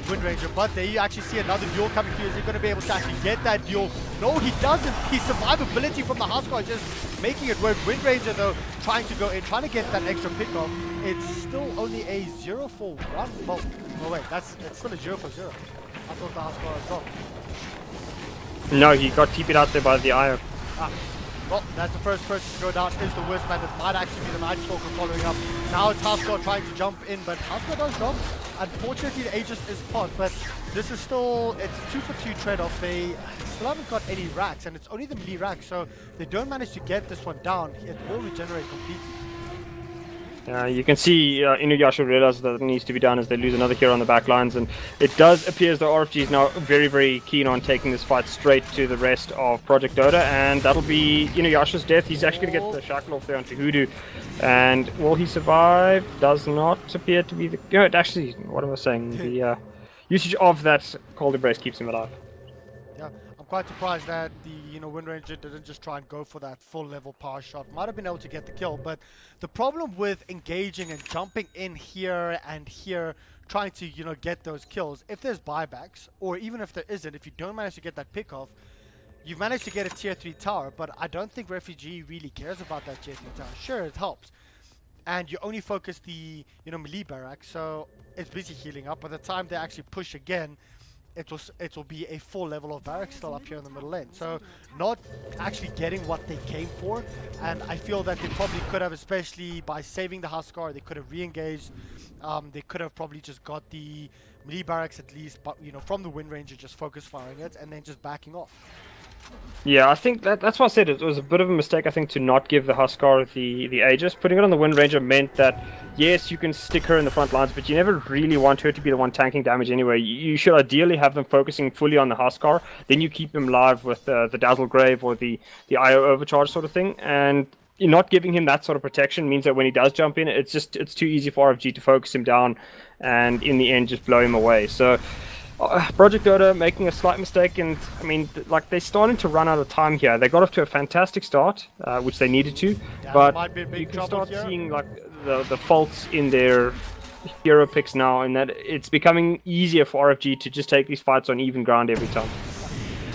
the Wind Ranger. But there you actually see another duel coming through. Is he going to be able to actually get that duel? No, he doesn't. His survivability from the Huskar is just making it work. Wind Ranger, though, trying to go in, trying to get that extra pick off. It's still only a 0 for 1. Well, no wait, it's still a 0 for 0. I thought the Huskar had dropped. No, he got TP'd out there by the IO. Well, that's the first person to go down is the Wisp, and it might actually be the Night Stalker following up. Now it's Huskar trying to jump in, but Huskar does drop. Unfortunately, the Aegis is pot, but this is still, it's a 2 for 2 trade-off. They still haven't got any racks, and it's only the melee rack, so if they don't manage to get this one down, it will regenerate completely. You can see Inuyasha realizes that it needs to be done as they lose another hero on the back lines, and it does appear as though RFG is now very, very keen on taking this fight straight to the rest of Project Dota, and that'll be Inuyasha's death. He's actually going to get the shackle off there onto Hoodoo, and will he survive? Does not appear to be the... actually, what am I saying? The usage of that Cold Embrace keeps him alive. Yeah, I'm quite surprised that the Wind Ranger didn't just try and go for that full level power shot. Might have been able to get the kill, but the problem with engaging and jumping in here and here, trying to get those kills, if there's buybacks, or even if there isn't, if you don't manage to get that pick off, you've managed to get a tier 3 tower, but I don't think Refugee really cares about that tier 3 tower. Sure, it helps, and you only focus the melee barrack, so it's busy healing up. By the time they actually push again, it will be a full level of barracks still up here in the middle lane. So not actually getting what they came for, and I feel that they probably could have, especially by saving the Huskar, they could have re-engaged. They could have probably just got the melee barracks at least, but from the Wind Ranger, just focus firing it and then just backing off. Yeah, I think that's why I said it was a bit of a mistake, I think, to not give the Huskar the Aegis. Putting it on the Wind Ranger meant that, yes, you can stick her in the front lines, but you never really want her to be the one tanking damage anyway. You should ideally have them focusing fully on the Huskar, then you keep him live with the Dazzle Grave or the IO Overcharge sort of thing, and you're not giving him that sort of protection means that when he does jump in, it's too easy for RFG to focus him down and in the end just blow him away. So Project Dota making a slight mistake, and I mean, they're starting to run out of time here. They got off to a fantastic start, which they needed to, but you can start seeing the faults in their hero picks now, and that it's becoming easier for RFG to just take these fights on even ground every time.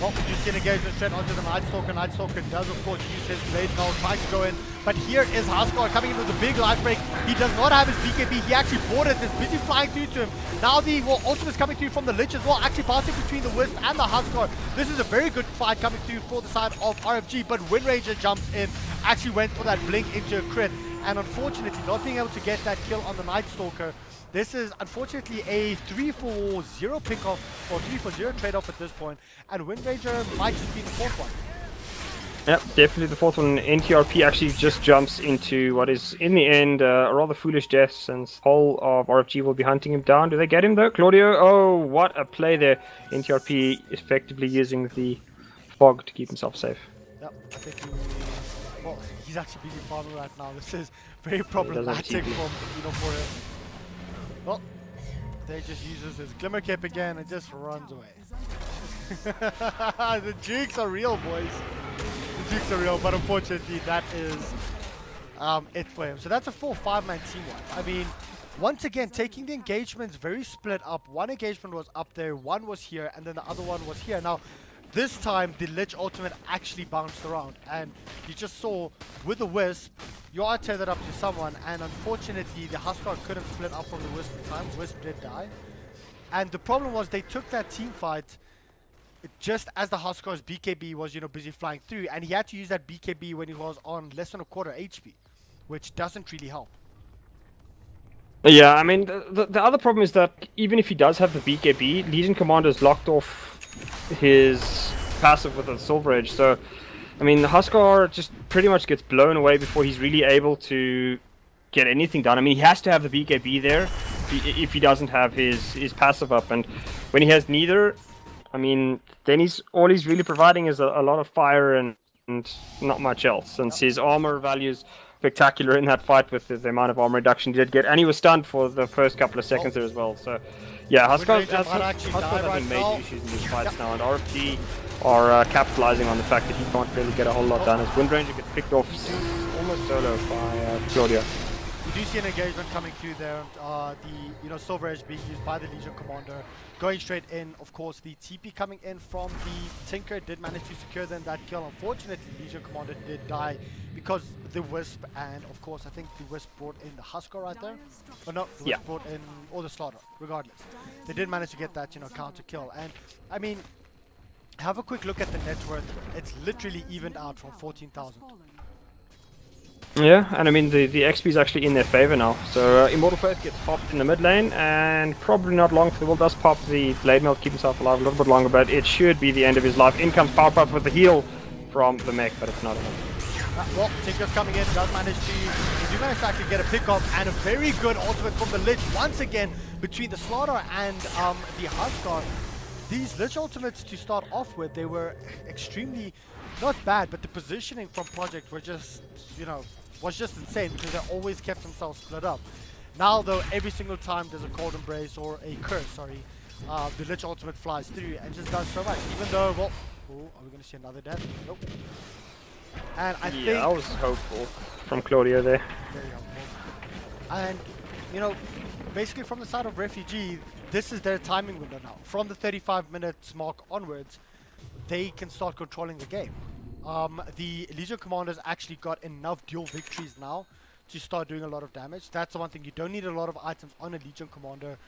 Well, you see an engagement straight onto the Night Stalker. Night Stalker does, of course, use his blade now, trying to go in. But here is Huskar coming in with a big life break. He does not have his BKB. He actually bought it. It's busy flying through to him. Now the ultimate's coming through from the Lich as well, actually passing between the Wisp and the Huskar. This is a very good fight coming through for the side of RFG, but Windranger jumps in, actually went for that blink into a crit, and unfortunately not being able to get that kill on the Night Stalker. This is unfortunately a 3-4-0 pick-off, or 3-4-0 trade-off at this point, and Windranger might just be the fourth one. Yep, definitely the fourth one. NTRP actually just jumps into what is, in the end, a rather foolish death, since whole of RFG will be hunting him down. Do they get him though? Claudio, oh, what a play there. NTRP effectively using the fog to keep himself safe. Yep, I think well, he's actually busy farming right now. This is very problematic for him. Well, they just uses his Glimmer Cape again and just runs away. The jukes are real, boys. The jukes are real, but unfortunately that is it for him. So that's a 4-5-man teamwork. I mean, once again, taking the engagements very split up. One engagement was up there, one was here, and then the other one was here. Now, this time the Lich ultimate actually bounced around, and you just saw with the Wisp, you are tethered up to someone, and unfortunately the Huskar couldn't split up from the Wisp in time. Wisp did die, and the problem was they took that team fight just as the Huskar's BKB was, busy flying through, and he had to use that BKB when he was on less than a quarter HP, which doesn't really help. Yeah, I mean, the other problem is that even if he does have the BKB, Legion Commander's locked off his passive with a Silver Edge, so I mean the Huskar just pretty much gets blown away before he's really able to get anything done. I mean, he has to have the BKB there if he doesn't have his passive up, and when he has neither, I mean, then all he's really providing is a lot of fire and not much else, since his armor values spectacular in that fight with the amount of armor reduction he did get, and he was stunned for the first couple of seconds there as well. So yeah, Huskar's having major issues in these fights now, and RFG are capitalizing on the fact that he can't really get a whole lot done, as Windranger gets picked off almost solo by Claudio. We do see an engagement coming through there. The Silver Edge being used by the Legion Commander, going straight in. Of course, the TP coming in from the Tinker did manage to secure them that kill. Unfortunately, Legion Commander did die because the Wisp, and of course I think the Wisp brought in the Huskar right there, but no, the Wisp brought in or the Slaughter. Regardless, they did manage to get that counter kill. And I mean, have a quick look at the net worth. It's literally evened out from 14,000. Yeah, and I mean the XP is actually in their favor now. So Immortal Faith gets popped in the mid lane, and probably not long for the Will does pop the Blade Melt, keep himself alive a little bit longer, but it should be the end of his life. In comes Power Puff with the heal from the mech, but it's not enough. Well, Tinker's coming in, does manage to actually get a pick off, and a very good ultimate from the Lich once again between the Slaughter and the Huskar. These Lich ultimates to start off with, they were extremely not bad, but the positioning from Project were just, was just insane, because they always kept themselves split up. Now though, every single time there's a Cold Embrace or a Curse, the Lich ultimate flies through and just does so much. Even though, well, are we going to see another death? Nope. And I think I was hopeful from Claudio there. Very helpful. And basically from the side of Refugee, this is their timing window now. From the 35 minutes mark onwards, they can start controlling the game. The Legion Commanders actually got enough dual victories now to start doing a lot of damage. That's the one thing. You don't need a lot of items on a Legion Commander.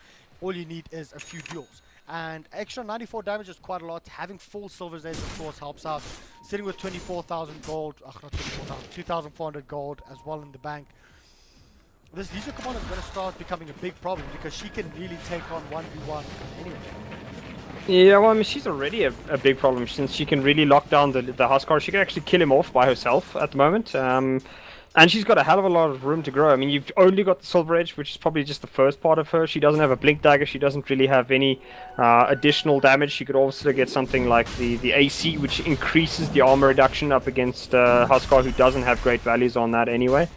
All you need is a few duels. And extra 94 damage is quite a lot. Having full Silver's Ace, of course, helps out. Sitting with 24,000 gold, not 24,000, 2,400 gold as well in the bank. This Legion Commander is going to start becoming a big problem, because she can really take on 1v1 anyway. Yeah, well, I mean, she's already a big problem, since she can really lock down the Huskar. She can actually kill him off by herself at the moment. And she's got a hell of a lot of room to grow. I mean, you've only got the Silver Edge, which is probably just the first part of her. She doesn't have a Blink Dagger. She doesn't really have any additional damage. She could also get something like the AC, which increases the armor reduction up against Huskar, who doesn't have great values on that anyway.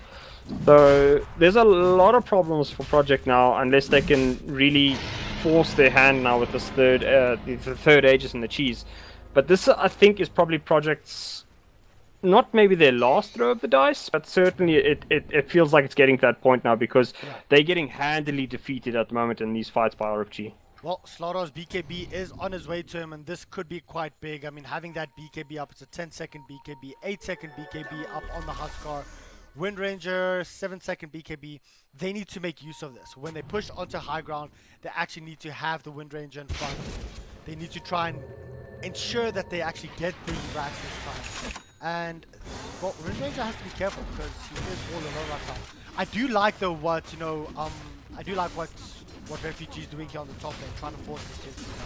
So there's a lot of problems for Project now, unless they can really force their hand now with this the third Aegis and the cheese. But this, I think, is probably Project's not maybe their last throw of the dice, but certainly it feels like it's getting to that point now because they're getting handily defeated at the moment in these fights by RFG. Well, Slaughter's BKB is on his way to him, and this could be quite big. I mean, having that BKB up, it's a 10-second BKB, 8-second BKB up on the Huskar. Wind Ranger, 7-second BKB. They need to make use of this. When they push onto high ground, they actually need to have the Wind Ranger in front. They need to try and ensure that they actually get the racks this time. And, well, Wind Ranger has to be careful because he is all alone right now. I do like, though, what Refugees doing here on the top lane, trying to force this chase down.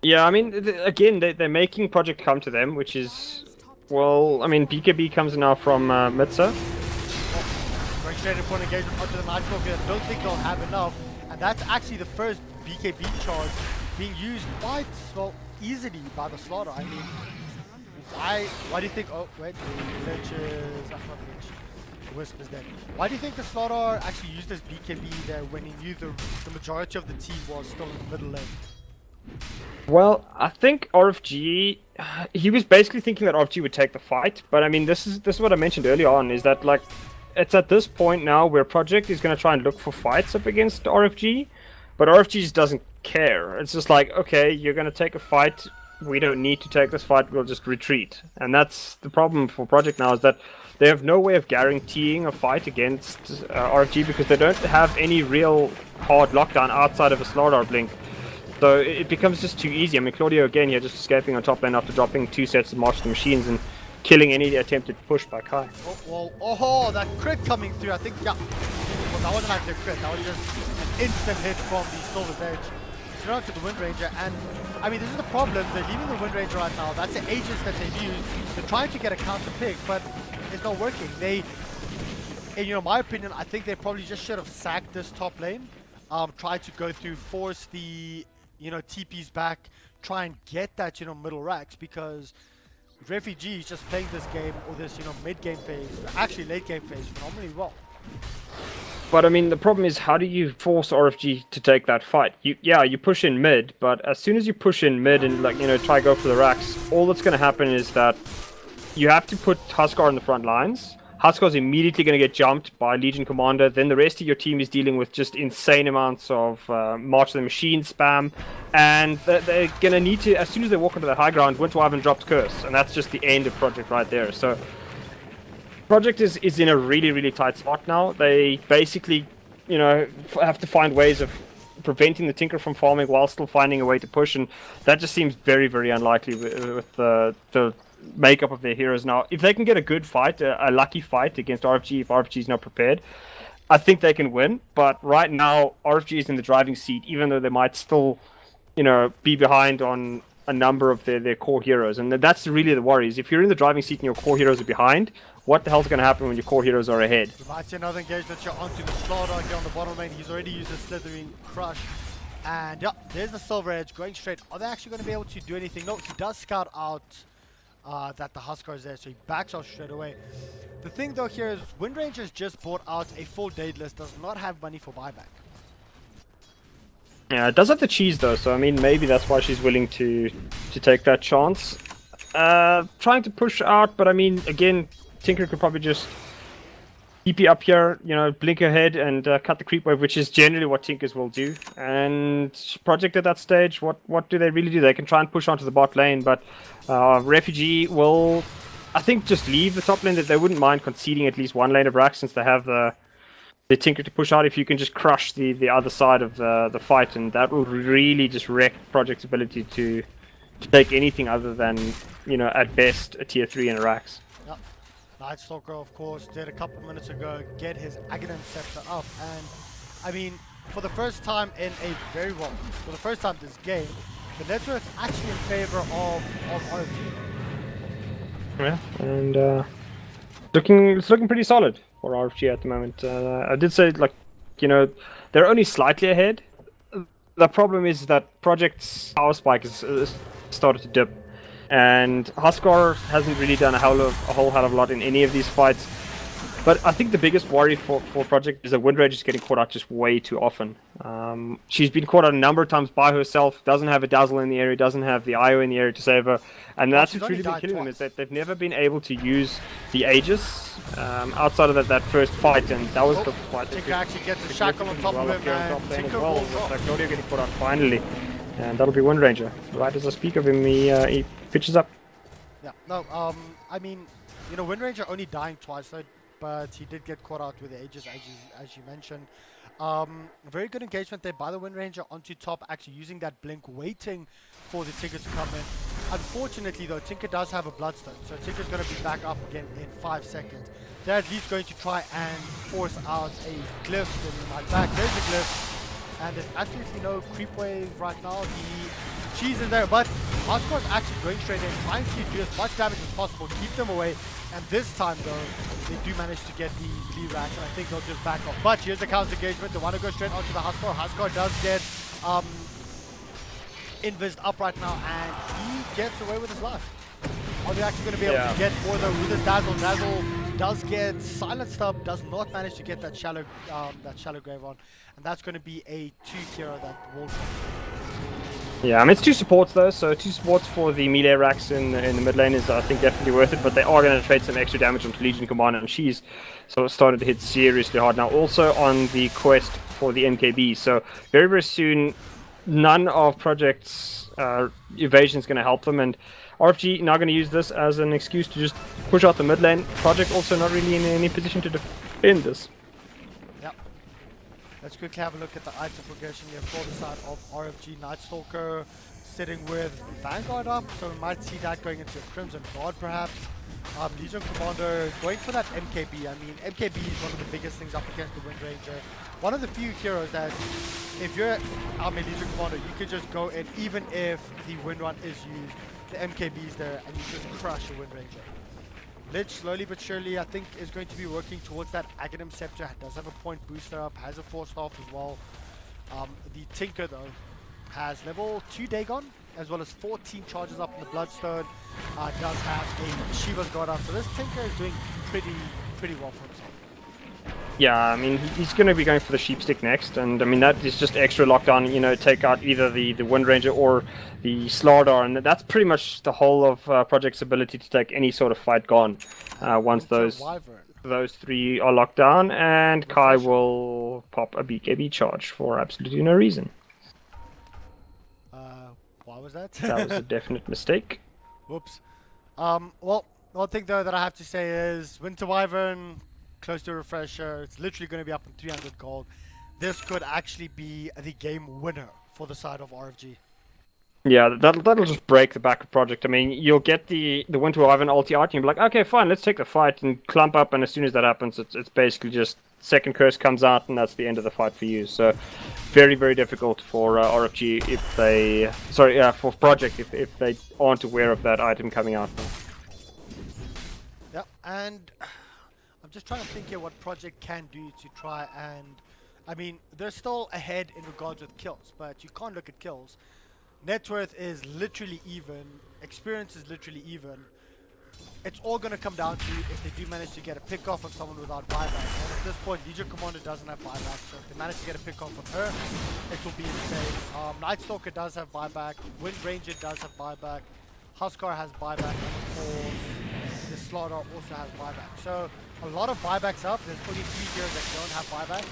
Yeah, I mean, again, they're making Project come to them, which is, well, I mean, BKB comes now from Mitsa. Going straight in for an engagement onto the Nightstalker. I don't think they'll have enough, and that's actually the first BKB charge being used quite, well, easily by the Slaughter. I mean, why do you think, oh, wait, the Lynch is, that's not Lynch. Wisp is dead. Why do you think the Slaughter actually used his BKB there when he knew the majority of the team was still in the middle lane? Well, I think RFG, he was basically thinking that RFG would take the fight, but I mean, this is what I mentioned earlier on, is that like, it's at this point now where Project is going to try and look for fights up against RFG, but RFG just doesn't care. It's just like, okay, you're going to take a fight, we don't need to take this fight, we'll just retreat. And that's the problem for Project now, is that they have no way of guaranteeing a fight against RFG because they don't have any real hard lockdown outside of a Slaughter blink. So it becomes just too easy. I mean, Claudio again here just escaping on top lane after dropping 2 sets of March of the Machines and killing any attempted push by Kai. Oh, that crit coming through, I think, yeah. Well, that wasn't actually a crit, that was just an instant hit from the Silver's Edge. Straight on to the Wind Ranger, and I mean, this is the problem. They're leaving the Wind Ranger right now. That's the Aegis that they've used. They're trying to get a counter pick, but it's not working. They, in my opinion, I think they probably just should have sacked this top lane. Tried to go through, force the, TPs back, try and get that, middle racks, because Refugees just playing this game, or this, mid-game phase, actually late-game phase, phenomenally well. But I mean, the problem is, how do you force RFG to take that fight? You push in mid, but as soon as you push in mid and try go for the racks, all that's going to happen is that you have to put Huskar in the front lines. Huskar's immediately going to get jumped by Legion Commander. Then the rest of your team is dealing with just insane amounts of March of the Machine spam. And they're going to need to, as soon as they walk onto the high ground, Winter Wyvern drops Curse. And that's just the end of Project right there. So Project is in a really, really tight spot now. They basically, have to find ways of preventing the Tinker from farming while still finding a way to push. And that just seems very, very unlikely with the makeup of their heroes now. If they can get a good fight, a lucky fight against RFG, if RFG is not prepared, I think they can win. But right now, RFG is in the driving seat, even though they might still, be behind on a number of their core heroes. And that's really the worry, is if you're in the driving seat and your core heroes are behind, what the hell's going to happen when your core heroes are ahead? We might see another engagement here onto the Slaughter here on the bottom lane. He's already used his Slithering Crush. And yeah, there's the Silver Edge going straight. Are they actually going to be able to do anything? No, he does scout out that the Huskar is there, so he backs off straight away. The thing though here is Wind Ranger's just bought out a full Daedalus, does not have money for buyback. Yeah, it does have the cheese though, so I mean maybe that's why she's willing to take that chance. Trying to push out, but I mean again, Tinker could probably just TP up here, blink ahead and cut the creep wave, which is generally what Tinkers will do. And Project at that stage, what do they really do? They can try and push onto the bot lane, but Refugee will, I think, just leave the top lane. That they wouldn't mind conceding at least one lane of rack since they have the Tinker to push out. If you can just crush the other side of the fight, and that will really just wreck Project's ability to take anything other than, at best a tier 3 in a racks. Nightstalker, of course, did a couple minutes ago get his Aghanim Scepter up, and I mean, for the first time for the first time this game, the network is actually in favor of RFG. Yeah, and it's looking pretty solid for RFG at the moment. I did say, they're only slightly ahead. The problem is that Project's power spike is started to dip. And Huskar hasn't really done a whole hell of a lot in any of these fights. But I think the biggest worry for Project is that Windrage is getting caught out just way too often. She's been caught out a number of times by herself, doesn't have a Dazzle in the area, doesn't have the IO in the area to save her, and that's what's really been killing them, is that they've never been able to use the Aegis outside of that first fight, and that was the fight. Tinker actually gets a shackle on top of him, and Tinker rolls off. Like Claudio getting caught out finally, and that'll be Windranger. Right as I speak of him, he pitches up. Yeah, no, I mean, you know, Windranger only dying twice though, but he did get caught out with the Aegis, as you mentioned. Very good engagement there by the Windranger onto top, actually using that blink, waiting for the Tinker to come in. Unfortunately though, Tinker does have a Bloodstone, so Tinker's going to be back up again in 5 seconds. They're at least going to try and force out a glyph in my back. There's a glyph, and there's absolutely no creep wave right now. The cheese is there, but Hardcore is actually going straight in, trying to do as much damage as possible, keep them away. And this time though, they do manage to get the Lee racks, and I think they'll just back off. But here's the counter engagement. They want to go straight onto the Hardcore. Hardcore does get invised up right now, and he gets away with his life. Are they actually going to be able to get more though with his Dazzle? Dazzle does get silenced up, does not manage to get that shallow grave on, and that's going to be a 2-hero that will drop. Yeah, I mean, it's 2 supports though, so 2 supports for the melee racks in the mid lane is, I think, definitely worth it, but they are going to trade some extra damage onto Legion Commander, and she's sort of started to hit seriously hard now, also on the quest for the MKB, so very, very soon, none of Project's evasion is going to help them, and RFG now going to use this as an excuse to just push out the mid lane. Project also not really in any position to defend this. Let's quickly have a look at the item progression here for the side of RFG. Nightstalker sitting with Vanguard up, so we might see that going into a Crimson Guard perhaps. Legion Commander going for that MKB. I mean, MKB is one of the biggest things up against the Windranger. One of the few heroes that, if you're Legion Commander, you could just go in, even if the Wind Run is used, the MKB is there, and you just crush a Windranger. Lich, slowly but surely, I think is going to be working towards that Aghanim Scepter. Does have a point booster up, has a Force Staff as well. The Tinker though has level 2 Dagon, as well as 14 charges up in the Bloodstone. Does have a Shiva's God up, so this Tinker is doing pretty well for himself. Yeah, I mean, he's going to be going for the Sheepstick next, and I mean, that is just extra lockdown, you know, take out either the Windranger or the Slardar, and that's pretty much the whole of Project's ability to take any sort of fight gone once those 3 are locked down, and Kai will pop a BKB charge for absolutely no reason. Why was that? That was a definite mistake. Whoops. Well, one thing though that I have to say is Winter Wyvern, close to a refresher. It's literally going to be up in 300 gold. This could actually be the game winner for the side of RFG. Yeah, that'll just break the back of Project. I mean, you'll get the Winter Wyvern ulti out, and you'll be like, okay, fine, let's take the fight and clump up, and as soon as that happens, it's basically just second curse comes out, and that's the end of the fight for you. So, very, very difficult for RFG if they... Sorry, for Project if they aren't aware of that item coming out. Yeah, and... just trying to think here what Project can do to try and... I mean, they're still ahead in regards with kills, but you can't look at kills. Net worth is literally even. Experience is literally even. It's all going to come down to if they do manage to get a pick off on someone without buyback. And at this point, Legion Commander doesn't have buyback, so if they manage to get a pick off on her, it will be insane. Nightstalker does have buyback. Windranger does have buyback. Huskar has buyback, and of course, the Slaughter also has buyback. So a lot of buybacks up. There's only 3 heroes that don't have buyback.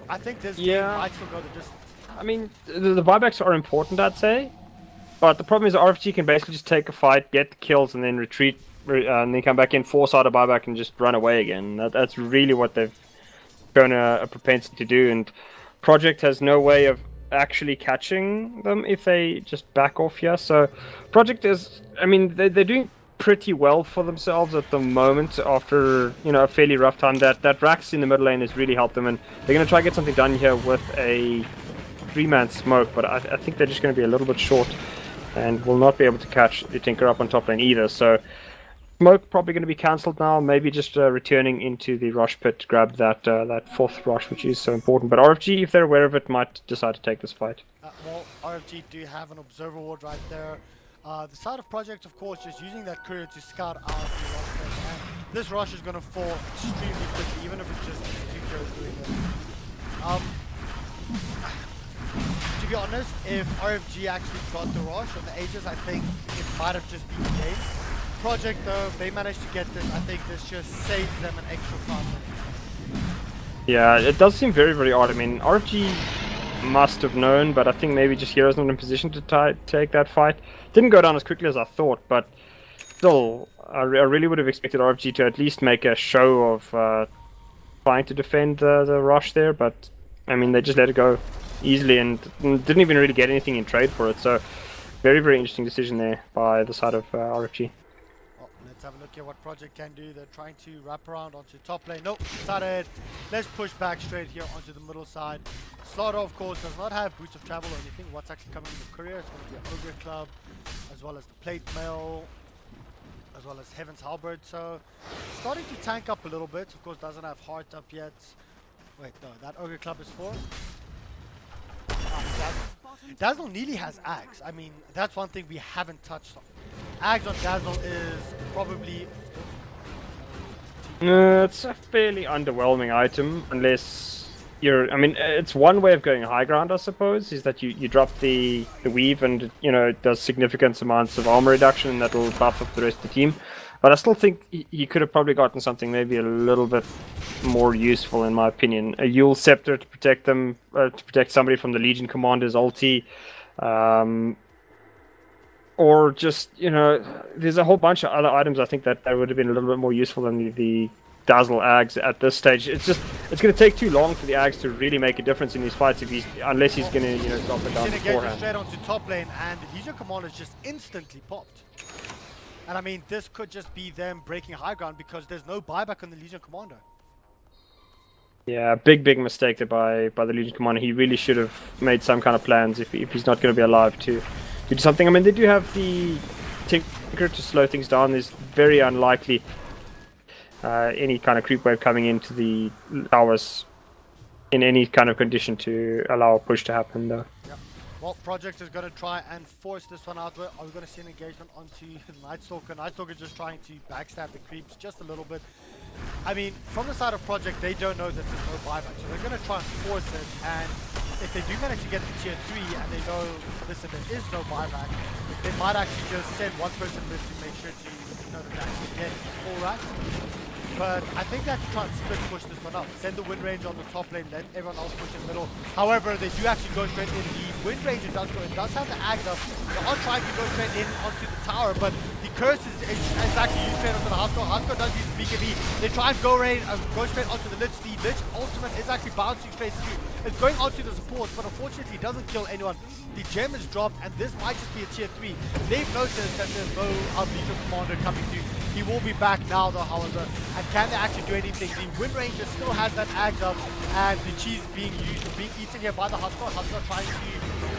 I think this game might still go the distance. I mean, the buybacks are important, I'd say. But the problem is RFG can basically just take a fight, get the kills, and then retreat, and then come back in, force out a buyback, and just run away again. That's really what they've shown a propensity to do. And Project has no way of actually catching them if they just back off here. So Project is, I mean, they're doing pretty well for themselves at the moment after, you know, a fairly rough time. That Rax in the middle lane has really helped them, and they're going to try to get something done here with a 3-man smoke, but I think they're just going to be a little bit short and will not be able to catch the Tinker up on top lane either. So smoke probably going to be cancelled now, maybe just returning into the rush pit to grab that 4th rush, which is so important. But RFG, if they're aware of it, might decide to take this fight. Well, RFG do have an observer ward right there. The side of Project, of course, just using that courier to scout out the rush pit. And this rush is going to fall extremely quickly, even if it's just two carries doing it. To be honest, if RFG actually got the rush on the Aegis, I think it might have just been the game. Project though, they managed to get this. I think this just saves them an extra 5 minutes. Yeah, it does seem very, very odd. I mean, RFG must have known, but I think maybe just Hero's not in position to take that fight. Didn't go down as quickly as I thought, but still, I really would have expected RFG to at least make a show of trying to defend the rush there, but I mean, they just let it go easily and didn't even really get anything in trade for it. So, very, very interesting decision there by the side of RFG. Well, let's have a look at what Project can do. They're trying to wrap around onto top lane. Nope, decided. Let's push back straight here onto the middle side. Slaughter, of course, does not have boots of travel or anything. What's actually coming in the courier? It's going to be an Ogre Club, as well as the Plate Mail, as well as Heaven's Halberd. So, starting to tank up a little bit. Of course, doesn't have Heart up yet. Wait, no, that Ogre Club is for Dazzle nearly has Axe. I mean, that's one thing we haven't touched on. Axe on Dazzle is probably... It's a fairly underwhelming item, unless you're... I mean, it's one way of going high ground, I suppose, is that you drop the weave and, you know, it does significant amounts of armor reduction and that'll buff up the rest of the team. But I still think he could have probably gotten something maybe a little bit more useful, in my opinion. A Yule Scepter to protect them, to protect somebody from the Legion Commander's ulti. Or just, you know, there's a whole bunch of other items I think that would have been a little bit more useful than the Dazzle Ags at this stage. It's going to take too long for the Ags to really make a difference in these fights unless he's going to, you know, drop it down He's beforehand. going to straight onto top lane, and the Legion Commander just instantly popped. And I mean, this could just be them breaking high ground because there's no buyback on the Legion Commander. Yeah, big mistake there by the Legion Commander. He really should have made some kind of plans if he's not going to be alive to do something. I mean, they do have the Tinker to slow things down. There's very unlikely any kind of creep wave coming into the towers in any kind of condition to allow a push to happen, though. Yep. Well, Project is going to try and force this one out. Are we going to see an engagement onto Nightstalker? Nightstalker just trying to backstab the creeps just a little bit. I mean, from the side of Project, they don't know that there's no buyback, so they're going to try and force it. And if they do manage to get to tier 3 and they know, listen, there is no buyback, they might actually just send one person with to make sure to, you know, that they actually get full racks. But I think they have to try and split push this one up. Send the Wind Ranger on the top lane, let everyone else push in the middle. However, they do actually go straight in. The Wind Ranger does go in, does have the Ags up. They are trying to go straight in onto the tower, but the curse is actually used straight onto the Husko. Husko does use BKB. They try and go straight onto the Lich. The Lich ultimate is actually bouncing straight through. It's going onto the supports, but unfortunately it doesn't kill anyone. The gem is dropped, and this might just be a tier 3. They've noticed that there's no Legion Commander coming through. He will be back now though, however, and can they actually do anything? The Wind Ranger still has that Ags up, and the cheese being eaten here by the Husko. Husko trying to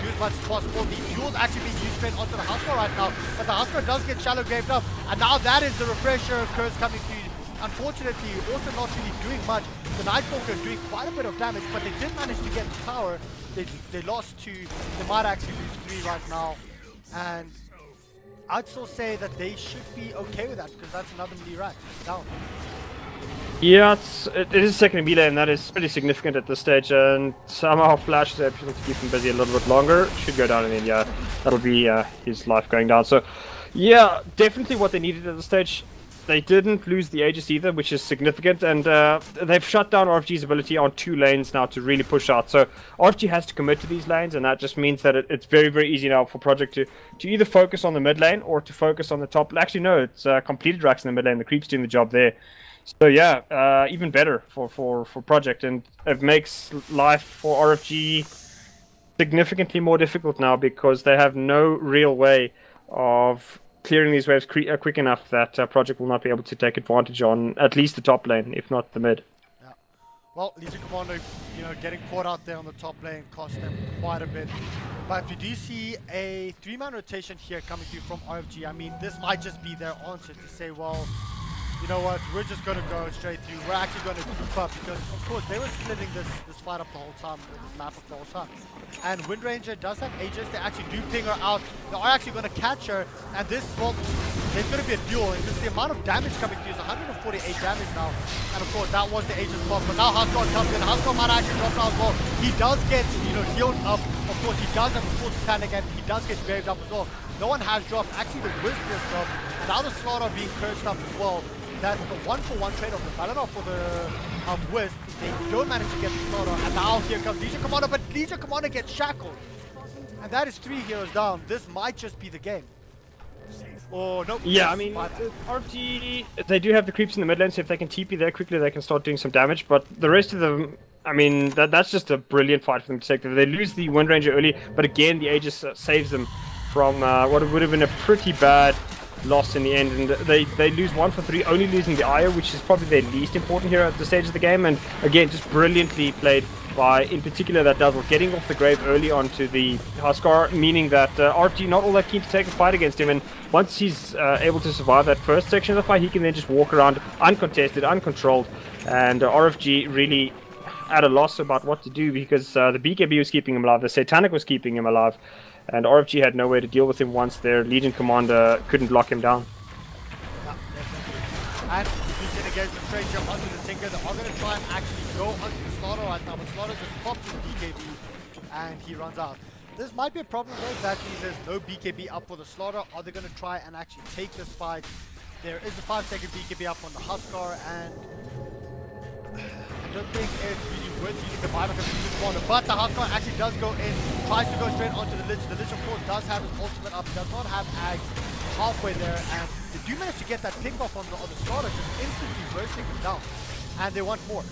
do as much as possible. The fuel's actually being used straight onto the Husko right now, but the Husko does get shallow graved up, and now that is the refresher curse coming through. Unfortunately, also not really doing much. The Nightstalker is doing quite a bit of damage, but they did manage to get the tower. They lost 2. They might actually lose 3 right now, and I'd still say that they should be okay with that because that's another melee rack down. Yeah, it is second melee, and that is pretty significant at this stage. And somehow Flash is able to keep him busy a little bit longer. Should go down, and then yeah, that'll be his life going down. So yeah, definitely what they needed at this stage. They didn't lose the Aegis either, which is significant, and they've shut down RFG's ability on 2 lanes now to really push out. So RFG has to commit to these lanes, and that just means that it's very, very easy now for Project to either focus on the mid lane or to focus on the top. Actually, no, it's completed racks in the mid lane. The creep's doing the job there. So yeah, even better for Project, and it makes life for RFG significantly more difficult now because they have no real way of clearing these waves quick enough that Project will not be able to take advantage on at least the top lane, if not the mid. Yeah. Well, Legion Commander, you know, getting caught out there on the top lane cost them quite a bit. But we do see a 3-man rotation here coming through from RFG. I mean, this might just be their answer to say, well, you know what, we're just going to go straight through. We're actually going to keep up because, of course, they were splitting this fight up the whole time, this map up the whole time. And Wind Ranger does have Aegis. They actually do ping her out. They are actually going to catch her. And this, well, there's going to be a duel. And just the amount of damage coming through is 148 damage now. And, of course, that was the Aegis block. But now Hardcore comes in. Hardcore might actually drop now as well. He does get, you know, healed up. Of course, he does have a full panic and he does get graved up as well. No one has dropped. Actually, the Wisp has dropped. And now the Slaughter being cursed up as well. That's the 1-for-1 trade-off. The Paladin for the Wisp. They don't manage to get the Slaughter. And now here comes Legion Commander. But Legion Commander gets shackled. And that is 3 heroes down. This might just be the game. Or no. Yeah, I mean, RFG, they do have the creeps in the mid lane, so if they can TP there quickly, they can start doing some damage. But the rest of them, I mean, that's just a brilliant fight for them to take. They lose the Wind Ranger early, but again, the Aegis saves them from what would have been a pretty bad loss in the end. And they lose 1 for 3, only losing the Io, which is probably their least important here at the stage of the game. And again, just brilliantly played by, in particular, that Dazzle getting off the grave early onto the Huskar, meaning that RFG not all that keen to take a fight against him. And once he's able to survive that first section of the fight, he can then just walk around uncontested, uncontrolled. And RFG really at a loss about what to do because the BKB was keeping him alive, the Satanic was keeping him alive. And RFG had no way to deal with him once their Legion Commander couldn't lock him down. Yeah, definitely. And he's going to get the straight jump onto the Tinker. They are going to try and actually go onto the Slaughter right now, but Slaughter just pops his BKB and he runs out. This might be a problem though, that means there's no BKB up for the Slaughter. Are they going to try and actually take this fight? There is a 5-second BKB up on the Huskar, and I don't think it's really worth using the buyback of the Commander, but the Huskar actually does go in, tries to go straight onto the Lich. The Lich, of course, does have his ultimate up, does not have Ags halfway there, and they do manage to get that pick off on the Slaughter, just instantly bursting him down, and they want more.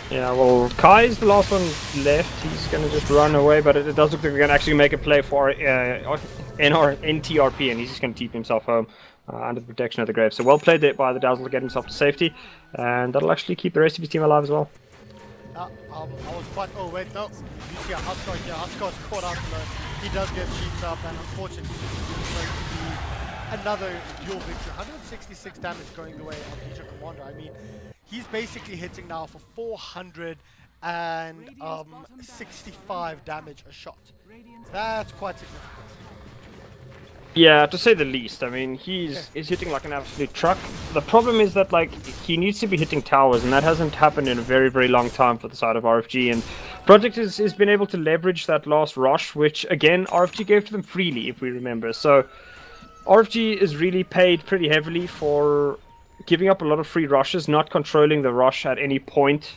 Yeah, well, Kai's the last one left. He's going to just run away, but it does look like they're going to actually make a play for NTRP, and he's just going to keep himself home under the protection of the grave. So well played there by the Dazzle to get himself to safety, and that'll actually keep the rest of his team alive as well. I was quite... Oh, wait, no. You see a Huskar here. Huskar's caught out alone. He does get sheeped up, and unfortunately, it's going to be another dual victory. 166 damage going the way of Legion Commander. I mean, he's basically hitting now for 465 damage a shot. That's quite significant. Yeah, to say the least. I mean, he's hitting like an absolute truck. The problem is that, like, he needs to be hitting towers, and that hasn't happened in a very, very long time for the side of RFG. And Project has been able to leverage that last rush, which, again, RFG gave to them freely, if we remember. So, RFG is really paid pretty heavily for giving up a lot of free rushes, not controlling the rush at any point,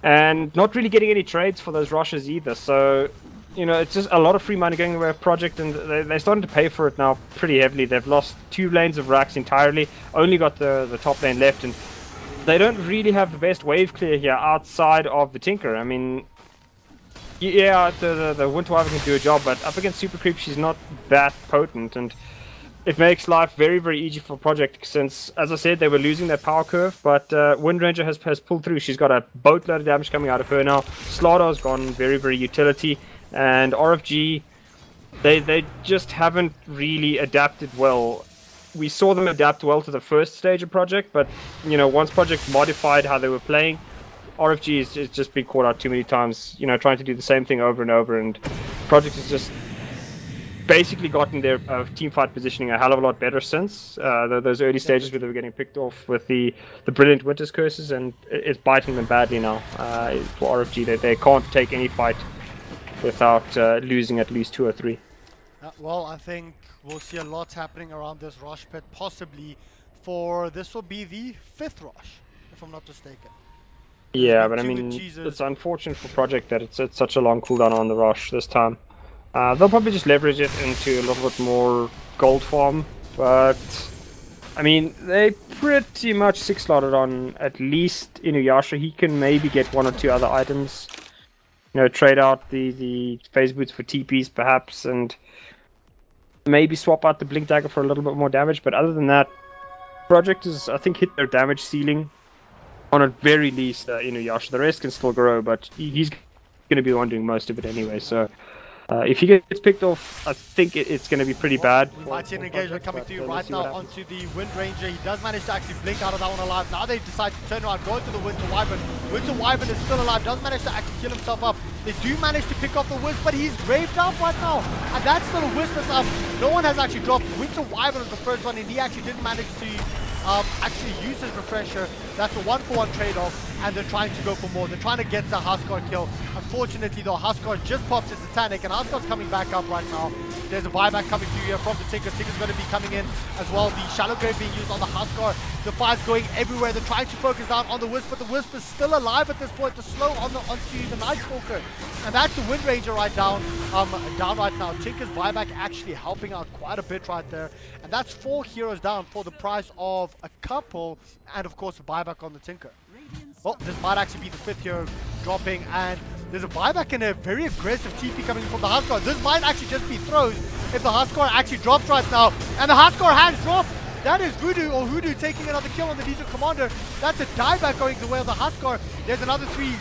and not really getting any trades for those rushes either. So, you know, it's just a lot of free money going away with Project, and they're starting to pay for it now pretty heavily. They've lost 2 lanes of racks entirely, only got the top lane left, and they don't really have the best wave clear here outside of the Tinker. I mean, yeah, the Winter Wyvern can do a job, but up against Super Creep, she's not that potent, and it makes life very, very easy for Project, since, as I said, they were losing their power curve, but Wind Ranger has pulled through. She's got a boatload of damage coming out of her now. Slaughter's gone very, very utility. And RFG, they just haven't really adapted well. We saw them adapt well to the first stage of Project, but, you know, once Project modified how they were playing, RFG has just been caught out too many times, you know, trying to do the same thing over and over, and Project has just basically gotten their teamfight positioning a hell of a lot better since those early stages where they were getting picked off with the brilliant Winter's Curses, and it's biting them badly now for RFG. They can't take any fight without losing at least 2 or 3. Well, I think we'll see a lot happening around this rush pit, possibly for this will be the 5th rush, if I'm not mistaken. Yeah, but I mean, it's unfortunate for Project that it's such a long cooldown on the rush this time. They'll probably just leverage it into a little bit more gold farm, but I mean, they pretty much 6-slotted on at least Inuyasha. He can maybe get 1 or 2 other items. You know, trade out the phase boots for TPs perhaps, and maybe swap out the blink dagger for a little bit more damage. But other than that, Project has, I think, hit their damage ceiling on at very least Inuyasha. The rest can still grow, but he's going to be the one doing most of it anyway. So If he gets picked off, I think it's going to be pretty bad. We might see an engagement coming through right now onto the Wind Ranger. He does manage to actually blink out of that one alive. Now they decide to turn around, go into the Winter Wyvern. Winter Wyvern is still alive, does manage to actually kill himself up. They do manage to pick off the Wisp, but he's graved up right now. And that's still a Wisp that's up. No one has actually dropped. Winter Wyvern was the first one, and he actually didn't manage to actually use his refresher. That's a 1-for-1 trade-off, and they're trying to go for more. They're trying to get the Huskar kill. Unfortunately though, Huskar just pops his Satanic, and Huskar's coming back up right now. There's a buyback coming through here from the Tinker. Tinker's going to be coming in as well. The Shallow Grave being used on the Huskar. The fire's going everywhere. They're trying to focus down on the Wisp, but the Wisp is still alive at this point. The slow onto the Night Stalker. And that's the Wind Ranger down right now. Tinker's buyback actually helping out quite a bit right there. And that's 4 heroes down for the price of a couple, and of course a buyback on the Tinker. Well, this might actually be the 5th hero dropping, and there's a buyback and a very aggressive TP coming from the Huskar. This might actually just be throws if the Huskar actually drops right now. And the Huskar has dropped. That is Voodoo or Hoodoo taking another kill on the Legion Commander. That's a dieback going the way of the Huskar. There's another three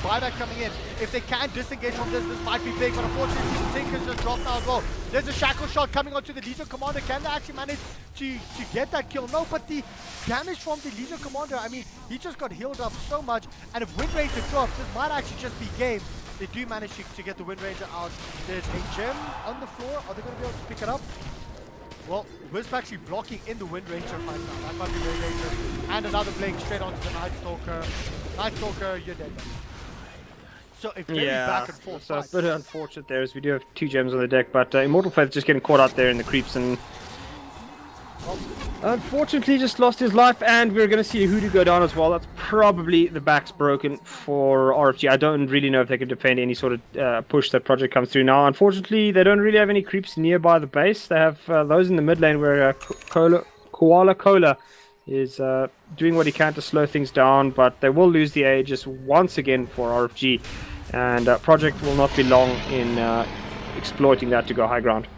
buyback coming in. If they can disengage from this might be big, but unfortunately the Tinker's just dropped now as well. There's a shackle shot coming onto the Legion Commander. Can they actually manage to get that kill? No, but the damage from the Legion Commander, I mean, he just got healed up so much. And if Wind Ranger drops, this might actually just be game. They do manage to get the Wind Ranger out. There's a gem on the floor. Are they going to be able to pick it up? Well, Wisp actually blocking in the Wind Ranger right now. That might be Wind Ranger. And another blink straight onto the Night Stalker. Night Stalker, you're dead. So a very back and forth so it's a bit unfortunate there, as we do have 2 gems on the deck, but Immortal Faith just getting caught out there in the creeps, and unfortunately just lost his life, and we're going to see a Hoodoo go down as well. That's probably the back's broken for RFG. I don't really know if they can defend any sort of push that Project comes through now. Unfortunately, they don't really have any creeps nearby the base. They have those in the mid lane where Koala Cola is doing what he can to slow things down, but they will lose the Aegis once again for RFG, and Project will not be long in exploiting that to go high ground.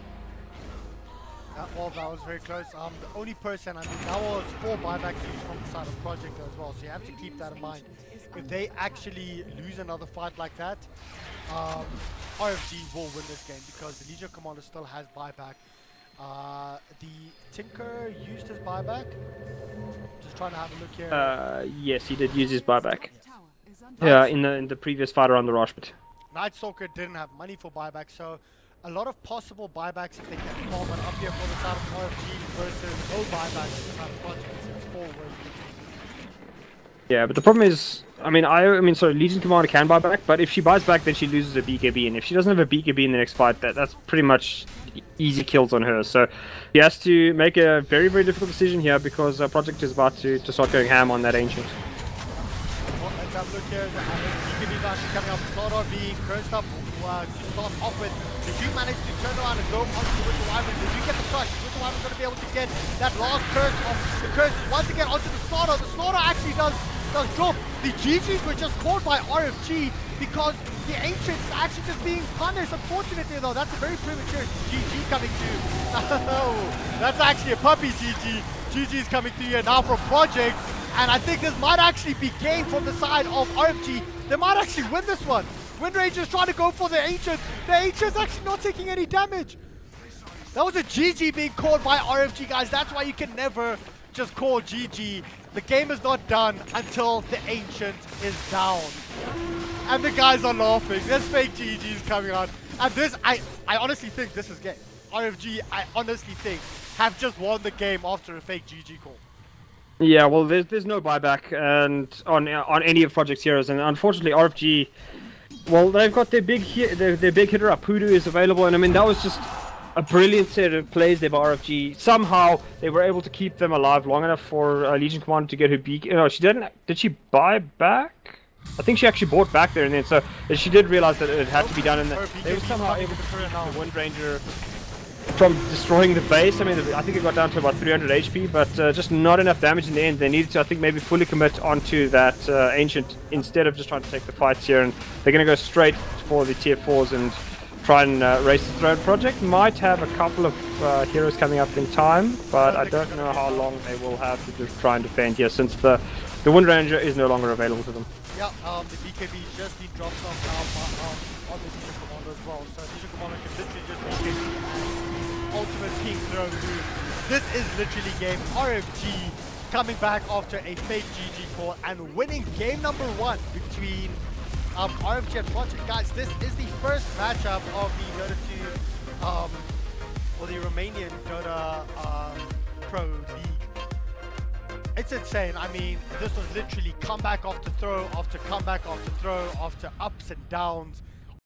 Well, that was very close. The only person, I mean, that was 4 buybacks used from the side of Project as well, so you have to keep that in mind. If they actually lose another fight like that, RFG will win this game because the Legion Commander still has buyback. The Tinker used his buyback. Just trying to have a look here. Yes, he did use his buyback. Yeah, in the previous fight around the Rush, but Night Stalker didn't have money for buyback, so a lot of possible buybacks if they can form an up here for the side of RFG versus no buybacks for the side of Project. It's 4 wins. Yeah, but the problem is, I mean, sorry, Legion Commander can buy back, but if she buys back, then she loses a BKB, and if she doesn't have a BKB in the next fight, that's pretty much easy kills on her. So he has to make a very, very difficult decision here because Project is about to start going ham on that Ancient. Well, let's have a look here. The BKB is actually coming up. Slaughter being cursed up to start off with. They do manage to turn around and go onto the Winter Wyvern. They do get the crush. The Winter Wyvern's going to be able to get that last curse of the curse once again onto the Slaughter. The Slaughter actually does drop. The GGs were just caught by RFG because the Ancients are actually just being punished. Unfortunately though, that's a very premature GG coming through. No, that's actually a puppy GG. GG's coming through here now from Project. And I think this might actually be game from the side of RFG. They might actually win this one. Wind Ranger's trying to go for the Ancient. The Ancient's actually not taking any damage. That was a GG being called by RFG, guys. That's why you can never just call GG. The game is not done until the Ancient is down. And the guys are laughing. There's fake GGs coming out. And this, I honestly think this is game. RFG, I honestly think, have just won the game after a fake GG call. Yeah, well, there's no buyback and on any of Project's heroes, and unfortunately RFG, well, they've got their big hitter up. Hoodoo is available, and I mean that was just a brilliant set of plays there by RFG. Somehow they were able to keep them alive long enough for Legion Commander to get her beak. No, she didn't. Did she buy back? I think she actually bought back there, and then so she did realize that it had to be done, and they were somehow able to prevent the Wind Ranger from destroying the base. I mean, I think it got down to about 300 HP, but just not enough damage in the end. They needed to, I think, maybe fully commit onto that Ancient instead of just trying to take the fights here, and they're going to go straight for the tier 4s and try and race the throne. Project might have a couple of heroes coming up in time, but I don't know how long they will have to just try and defend here, since the Wind Ranger is no longer available to them. Yeah, the BKB just been dropped off now. on the Ninja Commando as well. So Ninja Commando can literally just walk in and ultimate ping throw through. This is literally game RFG coming back after a fake GG call and winning game number 1 between RFG and Project. Guys, this is the first matchup of the Dota 2 or the Romanian Dota Pro League. It's insane. I mean, this was literally comeback after throw after comeback after throw after ups and downs.